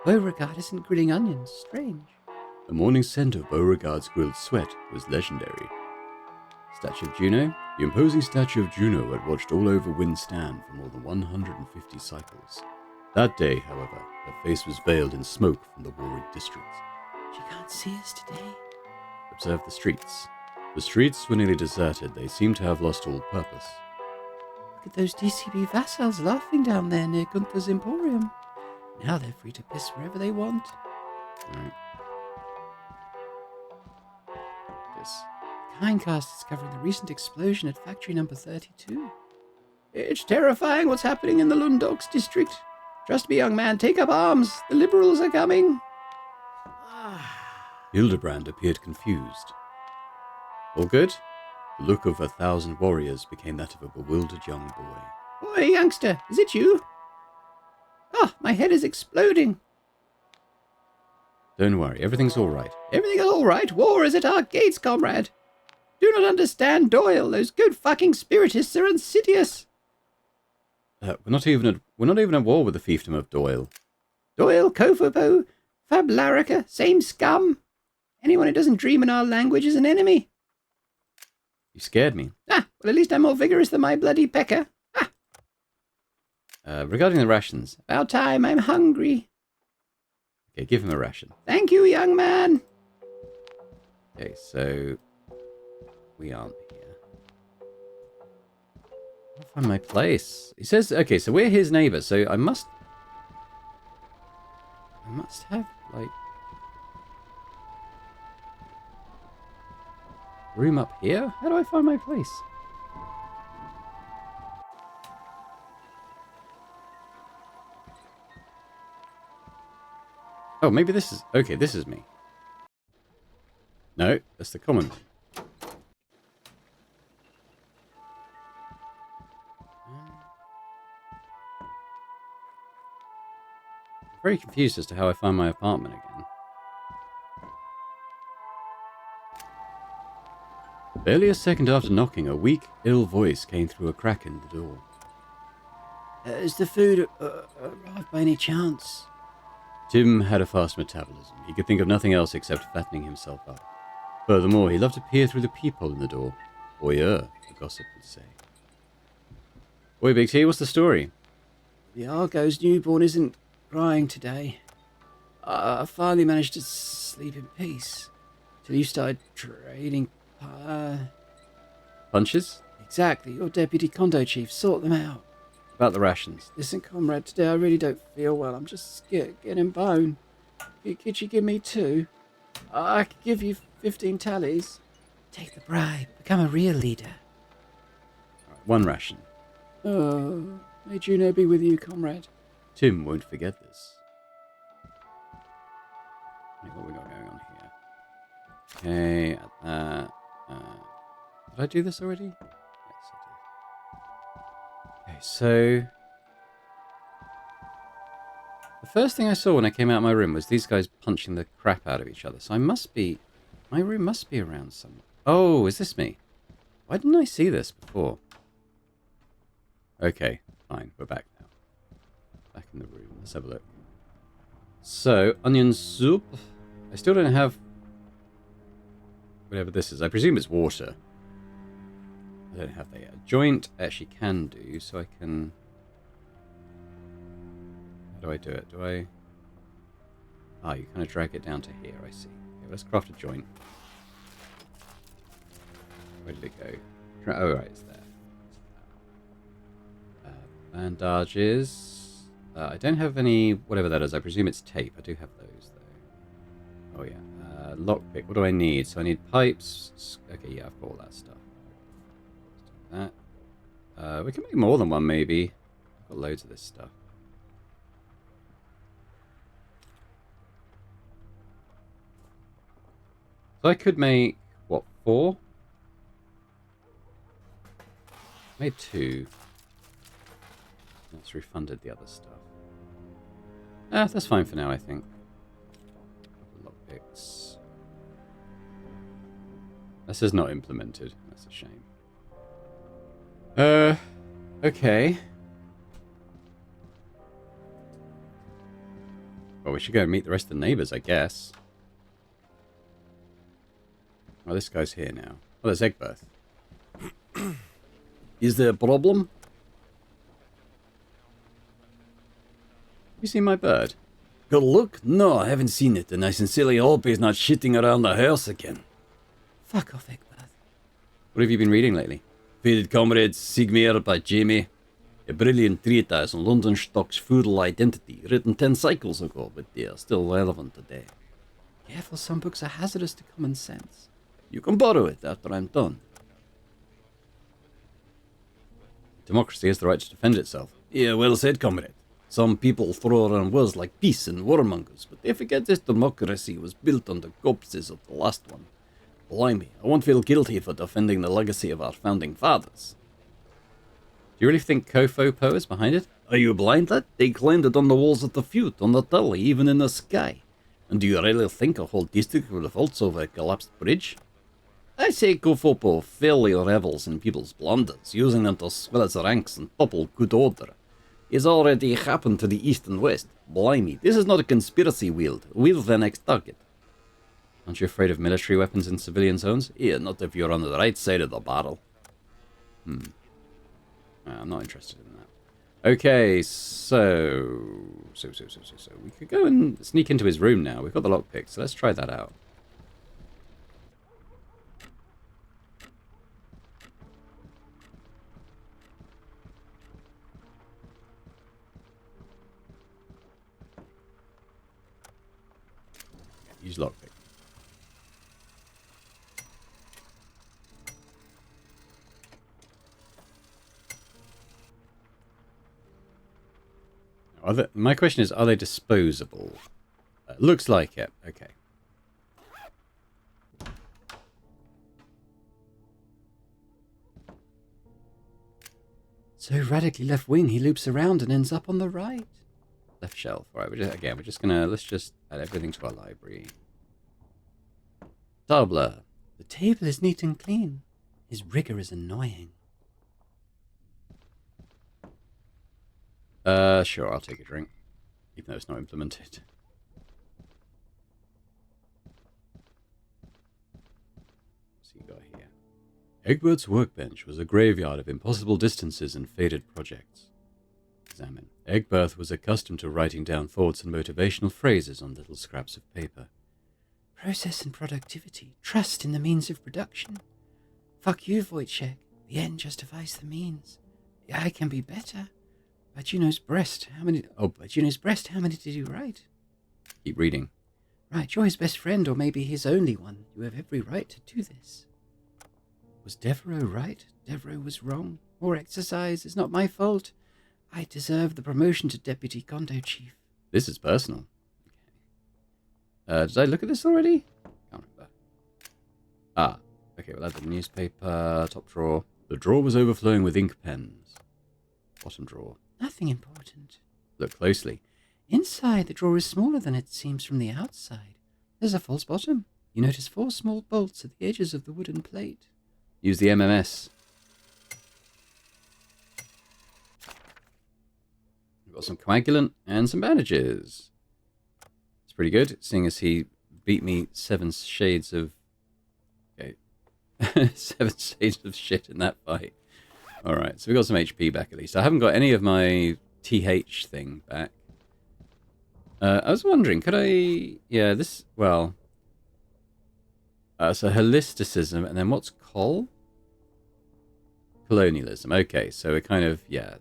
Beauregard isn't grilling onions. Strange. The morning scent of Beauregard's grilled sweat was legendary. Statue of Juno? The imposing statue of Juno had watched all over Windstan for more than 150 cycles. That day, however, her face was veiled in smoke from the Warwick district. She can't see us today. Observe the streets. The streets were nearly deserted. They seemed to have lost all purpose. Look at those DCB vassals laughing down there near Gunther's Emporium. Now they're free to piss wherever they want. Right. This. Kindcast is covering the recent explosion at factory number 32. It's terrifying what's happening in the Lundox district. Trust me, young man, take up arms. The liberals are coming. Hildebrand appeared confused. All good? The look of 1,000 warriors became that of a bewildered young boy. Oi, youngster, is it you? Ah, my head is exploding. Don't worry, everything's all right. Everything is all right. War is at our gates, comrade. Do not understand Doyle. Those good fucking spiritists are insidious. We're not even at war with the fiefdom of Doyle. Doyle, Kofopo, Fablarica, same scum. Anyone who doesn't dream in our language is an enemy. You scared me. Ah, well, at least I'm more vigorous than my bloody pecker. Ah. Regarding the rations. About time, I'm hungry. Okay, give him a ration. Thank you, young man. Okay, so we aren't here. I'll find my place. He says, okay, so we're his neighbour, so I must have, like, room up here? How do I find my place? Oh, maybe this is... Okay, this is me. No, that's the common one. I'm very confused as to how I find my apartment again. Barely a second after knocking, a weak, ill voice came through a crack in the door. Is the food arrived by any chance? Tim had a fast metabolism. He could think of nothing else except fattening himself up. Furthermore, he loved to peer through the peephole in the door. Voyeur, the gossip would say. Oi, Big T, what's the story? The Argo's newborn isn't crying today. I finally managed to sleep in peace. Till you started trading... Punches? Exactly, your deputy condo chief. Sort them out. About the rations. Listen, comrade, today I really don't feel well. I'm just getting bone. Could you give me 2? I could give you 15 tallies. Take the bribe. Become a real leader. Right, 1 ration. May Juno be with you, comrade. Tim won't forget this. What we got going on here? Okay, at that. Did I do this already? Yes, I did. Okay, so the first thing I saw when I came out of my room was these guys punching the crap out of each other. So my room must be around somewhere. Oh, is this me? Why didn't I see this before? Okay, fine, we're back now. Back in the room. Let's have a look. So, onion soup. I still don't have whatever this is. I presume it's water. I don't have that yet. A joint I actually can do, so I can... How do I do it? Do I... Ah, you kind of drag it down to here, I see. Okay, let's craft a joint. Where did it go? Oh, right, it's there. Bandages. I don't have any... Whatever that is. I presume it's tape. I do have those, though. Oh, yeah. Lockpick. What do I need? So I need pipes. Okay, yeah, I've got all that stuff. Let's do that. We can make more than one, maybe. I've got loads of this stuff. So I could make, what, 4? Made 2. That's refunded the other stuff. That's fine for now, I think. Lockpicks. This is not implemented. That's a shame. Okay. Well, we should go and meet the rest of the neighbours, I guess. Oh, this guy's here now. Oh, there's Egbert. Is there a problem? You seen my bird? Got a look? No, I haven't seen it, and I sincerely hope he's not shitting around the house again. Fuck off, Egbert. What have you been reading lately? Fated Comrades, Sigmar by Jamie. A brilliant treatise on London stock's feudal identity, written 10 cycles ago, but they are still relevant today. Careful, some books are hazardous to common sense. You can borrow it after I'm done. Democracy has the right to defend itself. Yeah, well said, comrade. Some people throw around words like peace and warmongers, but they forget this democracy was built on the corpses of the last one. Blimey, I won't feel guilty for defending the legacy of our founding fathers. Do you really think Kofopo is behind it? Are you blind, lad? They claimed it on the walls of the feud, on the telly, even in the sky. And do you really think a whole district revolts over a collapsed bridge? I say Kofopo fairly revels in people's blunders, using them to swell its ranks and topple good order. It's already happened to the east and west. Blimey, this is not a conspiracy, Weald. We're the next target. Aren't you afraid of military weapons in civilian zones? Yeah, not if you're on the right side of the battle. I'm not interested in that. Okay, so we could go and sneak into his room now. We've got the lockpick, so let's try that out. Use lockpick. My question is, are they disposable? Looks like it. Okay. So radically left wing, he loops around and ends up on the right. Left shelf. All right, we're just gonna let's just add everything to our library. Table. The table is neat and clean. His rigor is annoying. Sure, I'll take a drink, even though it's not implemented. What's he got here? Egbert's workbench was a graveyard of impossible distances and faded projects. Examine. Egbert was accustomed to writing down thoughts and motivational phrases on little scraps of paper. Process and productivity. Trust in the means of production. Fuck you, Wojciech. The end justifies the means. I can be better. By Juno's breast, how many... Oh, by Juno's breast, how many did you write? Keep reading. Right, you're his best friend, or maybe his only one. You have every right to do this. Was Devereaux right? Devereaux was wrong. More exercise is not my fault. I deserve the promotion to Deputy Condo Chief. This is personal. Okay. Did I look at this already? Can't remember. Ah, okay, we'll add the newspaper, top drawer. The drawer was overflowing with ink pens. Bottom drawer. Nothing important. Look closely. Inside, the drawer is smaller than it seems from the outside. There's a false bottom. You notice 4 small bolts at the edges of the wooden plate. Use the MMS. We've got some coagulant and some bandages. It's pretty good, seeing as he beat me 7 shades of... Okay. 7 shades of shit in that fight. Alright, so we got some HP back at least. I haven't got any of my TH thing back. I was wondering, could I... Yeah, this... Well... so holisticism, and then what's col? Colonialism. Okay, so it kind of... Yeah,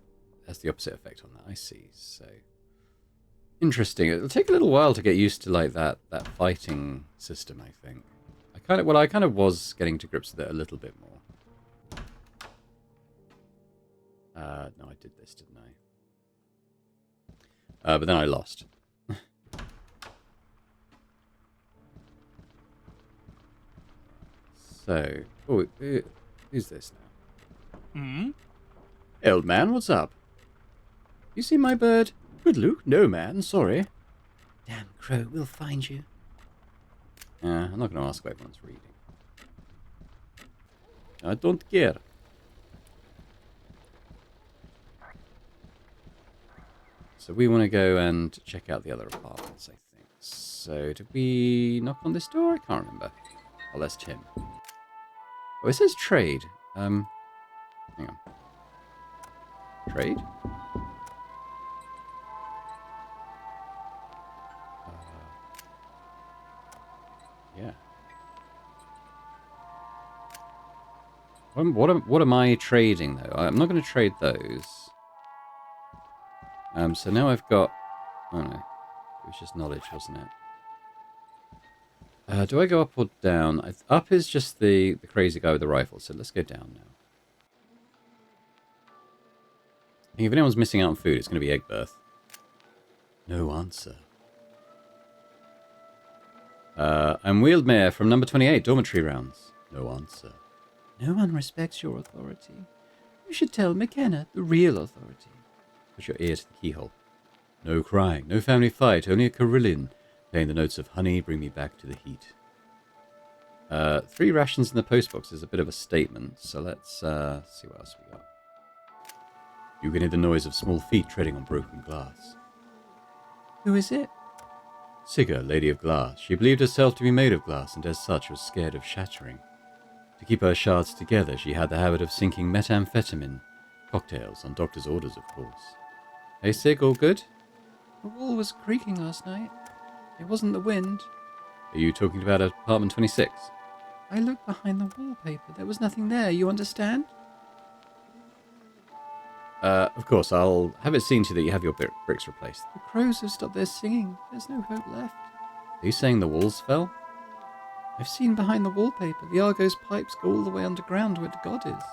has the opposite effect on that. I see, so... Interesting. It'll take a little while to get used to, like, that fighting system, I think. I kind of was getting to grips with it a little bit more. No, I did this, didn't I? But then I lost. So, who's this now? Hey, old man, what's up? You see my bird? Good, Luke. No, man, sorry. Damn crow, we'll find you. I'm not going to ask what everyone's reading. I don't care. So we want to go and check out the other apartments, I think. So did we knock on this door? I can't remember. Oh, that's Tim. Oh, it says trade. Hang on. Trade? Yeah. What am I trading, though? I'm not going to trade those. So now I've got... Oh, no. It was just knowledge, wasn't it? Do I go up or down? Up is just the crazy guy with the rifle, so let's go down now. If anyone's missing out on food, it's going to be Egbert. No answer. I'm Wealdmaer from number 28, dormitory rounds. No answer. No one respects your authority. You should tell McKenna, the real authority. Put your ear to the keyhole. No crying, no family fight, only a carillon playing the notes of honey, bring me back to the heat. 3 rations in the postbox is a bit of a statement, so let's see what else we got. You can hear the noise of small feet treading on broken glass. Who is it? Sigga, Lady of Glass. She believed herself to be made of glass, and as such was scared of shattering. To keep her shards together, she had the habit of sinking methamphetamine cocktails, on doctor's orders, of course. Hey, Sig, all good? The wall was creaking last night. It wasn't the wind. Are you talking about apartment 26? I looked behind the wallpaper. There was nothing there, you understand? Of course, I'll have it seen to that you have your bricks replaced. The crows have stopped their singing. There's no hope left. Are you saying the walls fell? I've seen behind the wallpaper. The Argo's pipes go all the way underground where the god is.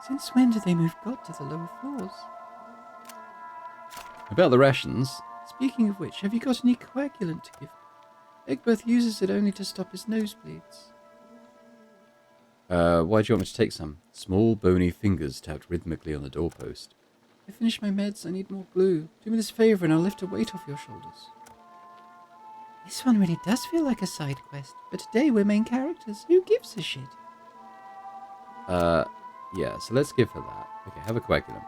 Since when did they move God to the lower floors? About the rations. Speaking of which, have you got any coagulant to give? Egbert uses it only to stop his nosebleeds. Why do you want me to take some? Small, bony fingers tapped rhythmically on the doorpost. I finished my meds. I need more glue. Do me this favor and I'll lift a weight off your shoulders. This one really does feel like a side quest, but today we're main characters. Who gives a shit? Yeah, so let's give her that. Okay, have a coagulant.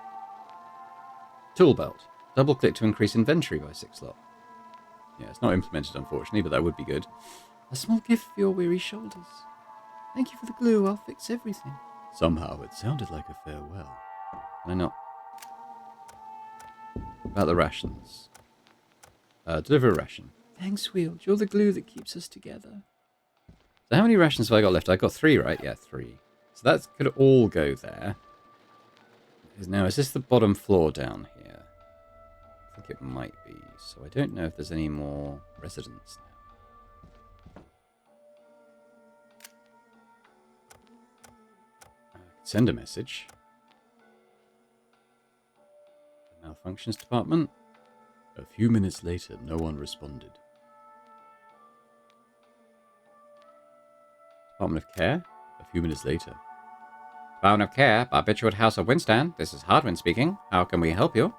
Tool belt. Double click to increase inventory by 6 slot. Yeah, it's not implemented, unfortunately, but that would be good. A small gift for your weary shoulders. Thank you for the glue. I'll fix everything. Somehow it sounded like a farewell. Can I not? About the rations. Deliver a ration. Thanks, Weald. You're the glue that keeps us together. So how many rations have I got left? I got 3, right? Yeah, 3. So that could all go there. Now, is this the bottom floor down here? I think it might be. So I don't know if there's any more residents now. Send a message. The malfunctions department. A few minutes later, no one responded. Department of Care. A few minutes later. Department of Care, Barbiturate House of Winston. This is Hardwin speaking. How can we help you?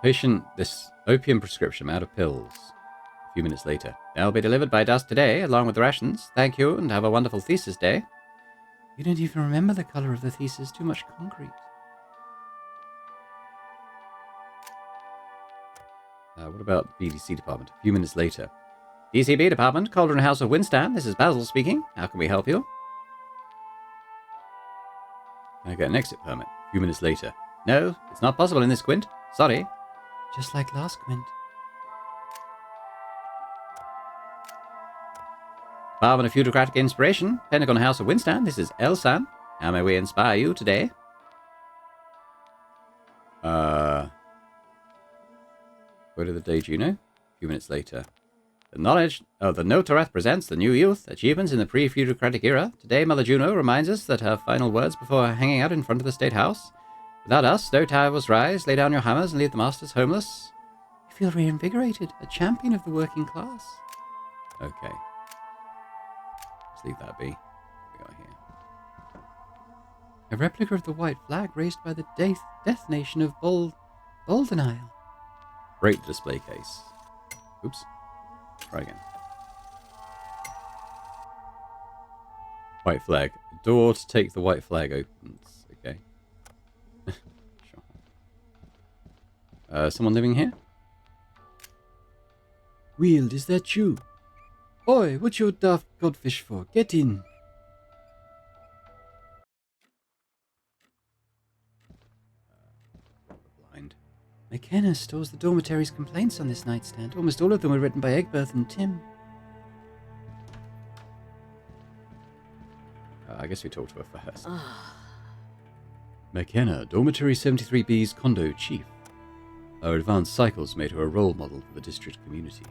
Patient, this opium prescription out of pills. A few minutes later. They'll be delivered by dusk today, along with the rations. Thank you, and have a wonderful thesis day. You don't even remember the colour of the thesis. Too much concrete. What about the BDC department? A few minutes later. DCB department, Cauldron House of Winston. This is Basil speaking. How can we help you? Can I get an exit permit? A few minutes later. No, it's not possible in this quint. Sorry. Just like last quint. Department of Feudocratic Inspiration, Pentagon House of Winston. This is Elsan. How may we inspire you today? Word of the day, Juno. A few minutes later. The knowledge of the Notorath presents the new youth, achievements in the pre-Feudocratic era. Today, Mother Juno reminds us that her final words before hanging out in front of the State House. Without us, no tower will rise. Lay down your hammers and leave the masters homeless. You feel reinvigorated, a champion of the working class. Okay. Let's leave that be. What we got here? A replica of the white flag raised by the Death Nation of Boldenile. Break the display case. Oops. Try again. White flag. Door to take the white flag opens. Okay. Sure. Someone living here? Weald, is that you? Oi, what's your daft godfish for? Get in. Blind. McKenna stores the dormitory's complaints on this nightstand. Almost all of them were written by Egbert and Tim. I guess we talk to her first. McKenna, Dormitory 73B's condo chief. Her advanced cycles made her a role model for the district community.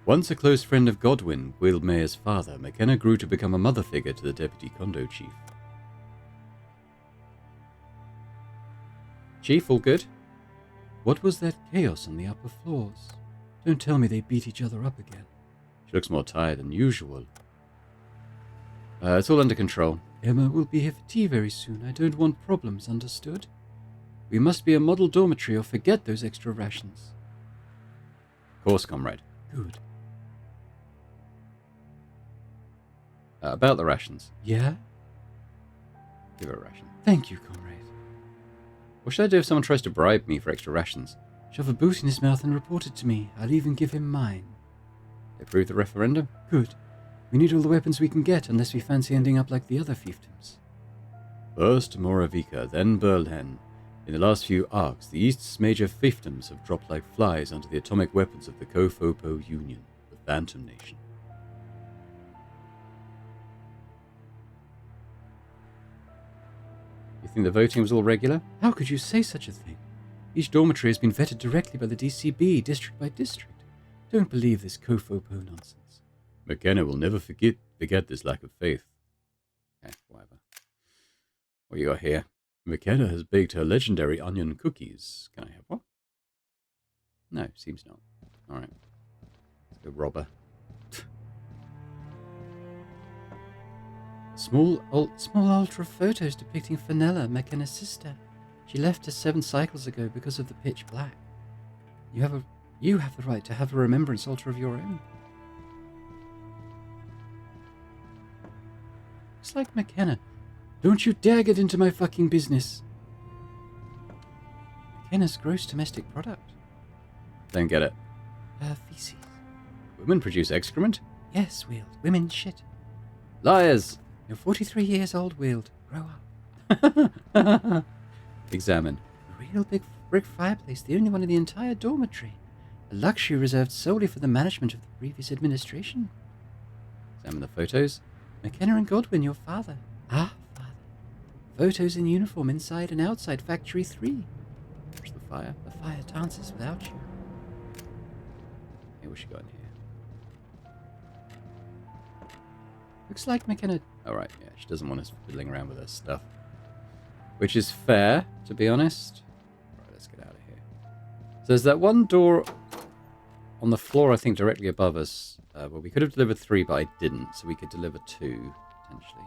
Once a close friend of Godwin, Wealdmaer's father, McKenna grew to become a mother figure to the deputy condo chief. Chief, all good? What was that chaos on the upper floors? Don't tell me they beat each other up again. She looks more tired than usual. It's all under control. Emma will be here for tea very soon. I don't want problems, understood? We must be a model dormitory or forget those extra rations. Of course, comrade. Good. About the rations. Yeah? Give her a ration. Thank you, comrade. What should I do if someone tries to bribe me for extra rations? Shove a boot in his mouth and report it to me. I'll even give him mine. They approve the referendum? Good. We need all the weapons we can get, unless we fancy ending up like the other fiefdoms. First Moravika, then Berlin. In the last few arcs, the East's major fiefdoms have dropped like flies under the atomic weapons of the Kofopo Union, the Phantom Nation. You think the voting was all regular? How could you say such a thing? Each dormitory has been vetted directly by the DCB, district by district. Don't believe this Kofopo nonsense. McKenna will never forget this lack of faith. Okay, whatever. What you got here? McKenna has baked her legendary onion cookies. Can I have one? No, seems not. Alright. Let's go rob her. Small ultra photos depicting Fenella, McKenna's sister. She left us 7 cycles ago because of the pitch black. You have the right to have a remembrance altar of your own. Looks like McKenna. Don't you dare get into my fucking business. McKenna's gross domestic product. Don't get it. Her feces. Women produce excrement? Yes, Weald. Women shit. Liars! You're 43 years old, Weald. Grow up. Examine. A real big brick fireplace, the only one in the entire dormitory. A luxury reserved solely for the management of the previous administration. Examine the photos. McKenna and Godwin, your father. Ah, father. Photos in uniform inside and outside Factory 3. Watch the fire. The fire dances without you. Hey, what's she got in here? Looks like McKenna... Alright, yeah, she doesn't want us fiddling around with her stuff. Which is fair, to be honest. Right, let's get out of here. So there's that one door on the floor, I think, directly above us. Well, we could have delivered 3, but I didn't, so we could deliver 2, potentially.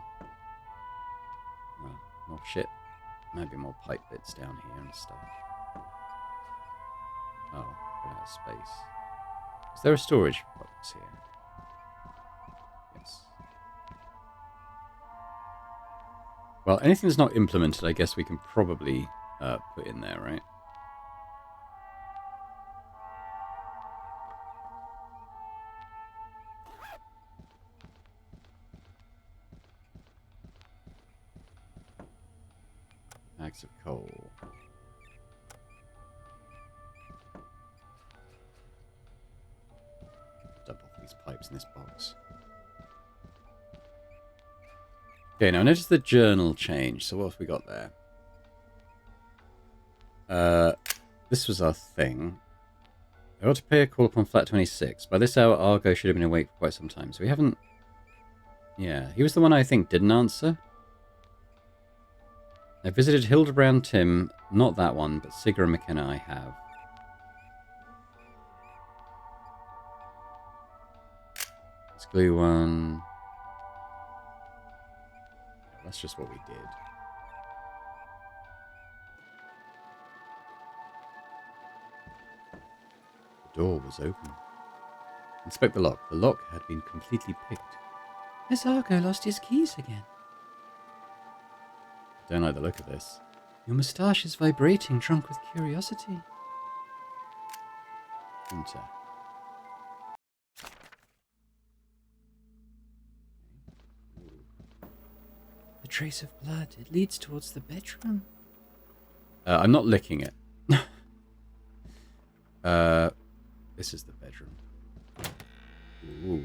Oh, more shit. Maybe more pipe bits down here and stuff. Oh, run out of space. Is there a storage box here? Yes. Well, anything that's not implemented, I guess we can probably put in there, right? Bags of coal. Dump off these pipes in this box. Okay, now notice the journal change. So what have we got there? This was our thing. I ought to pay a call upon flat 26. By this hour, Argo should have been awake for quite some time. So we haven't... Yeah, he was the one I think didn't answer. I visited Hildebrand Tim. Not that one, but Sigurd and McKenna I have. Let's glue one. That's just what we did. The door was open. Inspect the lock. The lock had been completely picked. Has Argo lost his keys again? Don't like the look of this. Your moustache is vibrating, drunk with curiosity. Enter. A trace of blood. It leads towards the bedroom. I'm not licking it. This is the bedroom. Ooh.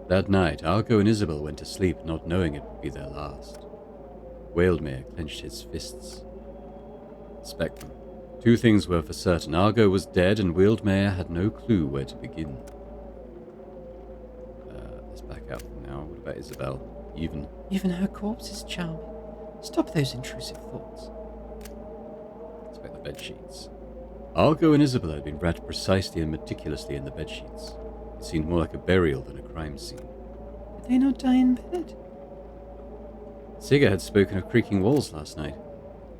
That night, Argo and Isabel went to sleep, not knowing it would be their last. Wealdmaer clenched his fists. Inspect them. 2 things were for certain. Argo was dead, and Wealdmaer had no clue where to begin. Let's back out from now. What about Isabel? Even her corpse is charming. Stop those intrusive thoughts. Let's back the bedsheets. Argo and Isabel had been wrapped precisely and meticulously in the bedsheets. It seemed more like a burial than a crime scene. Did they not die in bed? Sigga had spoken of creaking walls last night.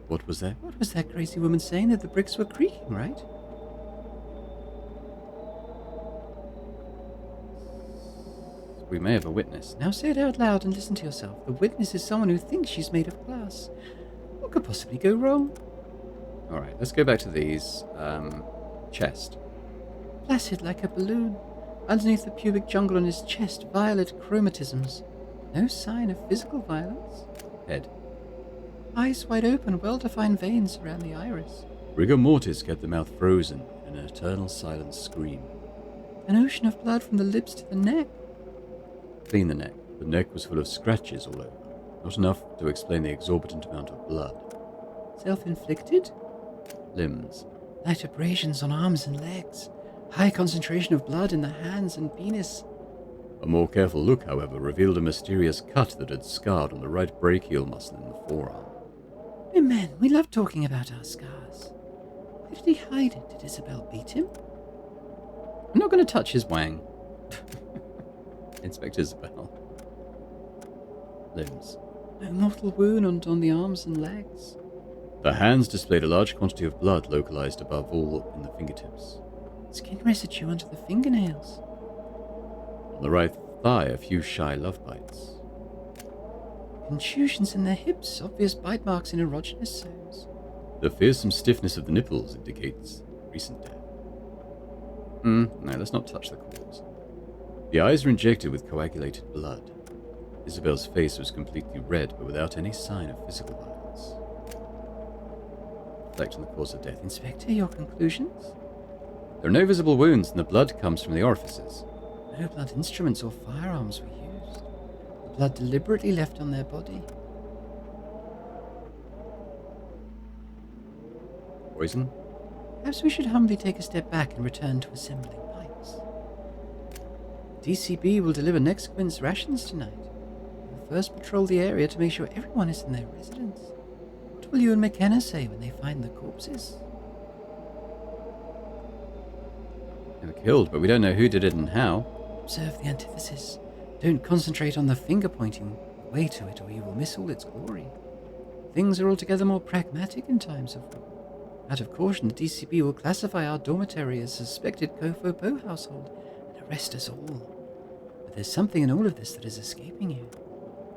What was that? What was that crazy woman saying? That the bricks were creaking, right? We may have a witness. Now say it out loud and listen to yourself. The witness is someone who thinks she's made of glass. What could possibly go wrong? Alright, let's go back to these. Chest. Placid like a balloon. Underneath the pubic jungle on his chest, violet chromatisms. No sign of physical violence. Head. Eyes wide open, well-defined veins around the iris. Rigor mortis kept the mouth frozen in an eternal silent scream. An ocean of blood from the lips to the neck. Clean the neck. The neck was full of scratches all over. Not enough to explain the exorbitant amount of blood. Self-inflicted? Limbs. Light abrasions on arms and legs. High concentration of blood in the hands and penis. A more careful look, however, revealed a mysterious cut that had scarred on the right brachial muscle in the forearm. Hey men, we love talking about our scars. Where did he hide it? Did Isabel beat him? I'm not going to touch his wang. Inspect Isabel. Limbs. No mortal wound on the arms and legs. The hands displayed a large quantity of blood localized above all in the fingertips. Skin residue under the fingernails. On the right thigh, a few shy love bites. Contusions in the hips, obvious bite marks in erogenous zones. The fearsome stiffness of the nipples indicates recent death. No, let's not touch the corpse. The eyes were injected with coagulated blood. Isabel's face was completely red, but without any sign of physical violence. Reflect on the cause of death. Inspector, your conclusions? There are no visible wounds, and the blood comes from the orifices. No blood instruments or firearms were used. The blood deliberately left on their body. Poison? Perhaps we should humbly take a step back and return to assembling pipes. DCB will deliver next Quint's rations tonight. We'll first patrol the area to make sure everyone is in their residence. What will you and McKenna say when they find the corpses? They were killed, but we don't know who did it and how. Observe the antithesis. Don't concentrate on the finger pointing away to it, or you will miss all its glory. Things are altogether more pragmatic in times of war. Out of caution, the DCB will classify our dormitory as suspected Kofo-Po household and arrest us all. But there's something in all of this that is escaping you.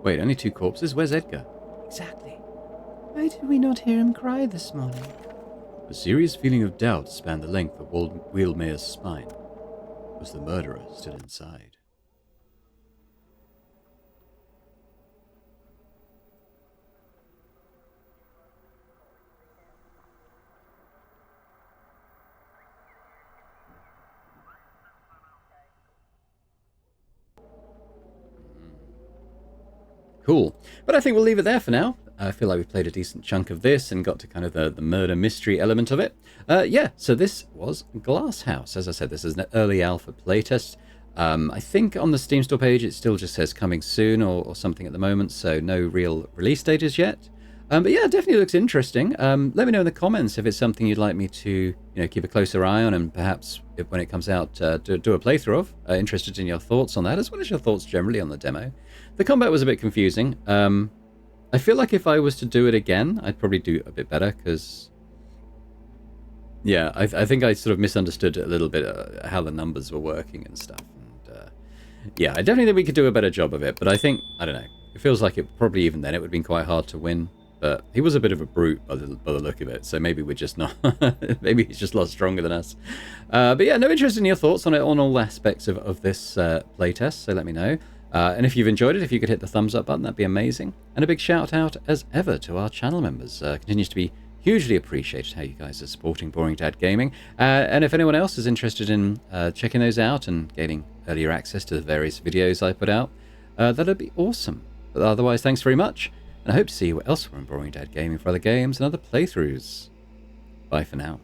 Wait, only 2 corpses? Where's Edgar? Exactly. Why did we not hear him cry this morning? A serious feeling of doubt spanned the length of Wealdmaer's spine. Was the murderer still inside? Cool. But I think we'll leave it there for now. I feel like we've played a decent chunk of this and got to kind of the murder mystery element of it. Yeah, so this was Glasshouse. As I said, this is an early alpha playtest. I think on the Steam store page it still just says coming soon or something at the moment, so no real release date as yet. But yeah, it definitely looks interesting. Let me know in the comments if it's something you'd like me to keep a closer eye on, and perhaps if, when it comes out, do a playthrough of. Interested in your thoughts on that, as well as your thoughts generally on the demo. The combat was a bit confusing. I feel like if I was to do it again, I'd probably do a bit better, because yeah, I think I sort of misunderstood a little bit how the numbers were working and stuff. And yeah, I definitely think we could do a better job of it, but I think, I don't know, it feels like it probably even then it would have been quite hard to win. But he was a bit of a brute by the look of it, so maybe we're just not. Maybe he's just a lot stronger than us. But yeah, no interest in your thoughts on it, on all aspects of this playtest, so let me know. And if you've enjoyed it, if you could hit the thumbs up button, that'd be amazing. And a big shout out, as ever, to our channel members. Continues to be hugely appreciated how you guys are supporting Boring Dad Gaming. And if anyone else is interested in checking those out and gaining earlier access to the various videos I put out, that'd be awesome. But otherwise, thanks very much. And I hope to see you elsewhere in Boring Dad Gaming for other games and other playthroughs. Bye for now.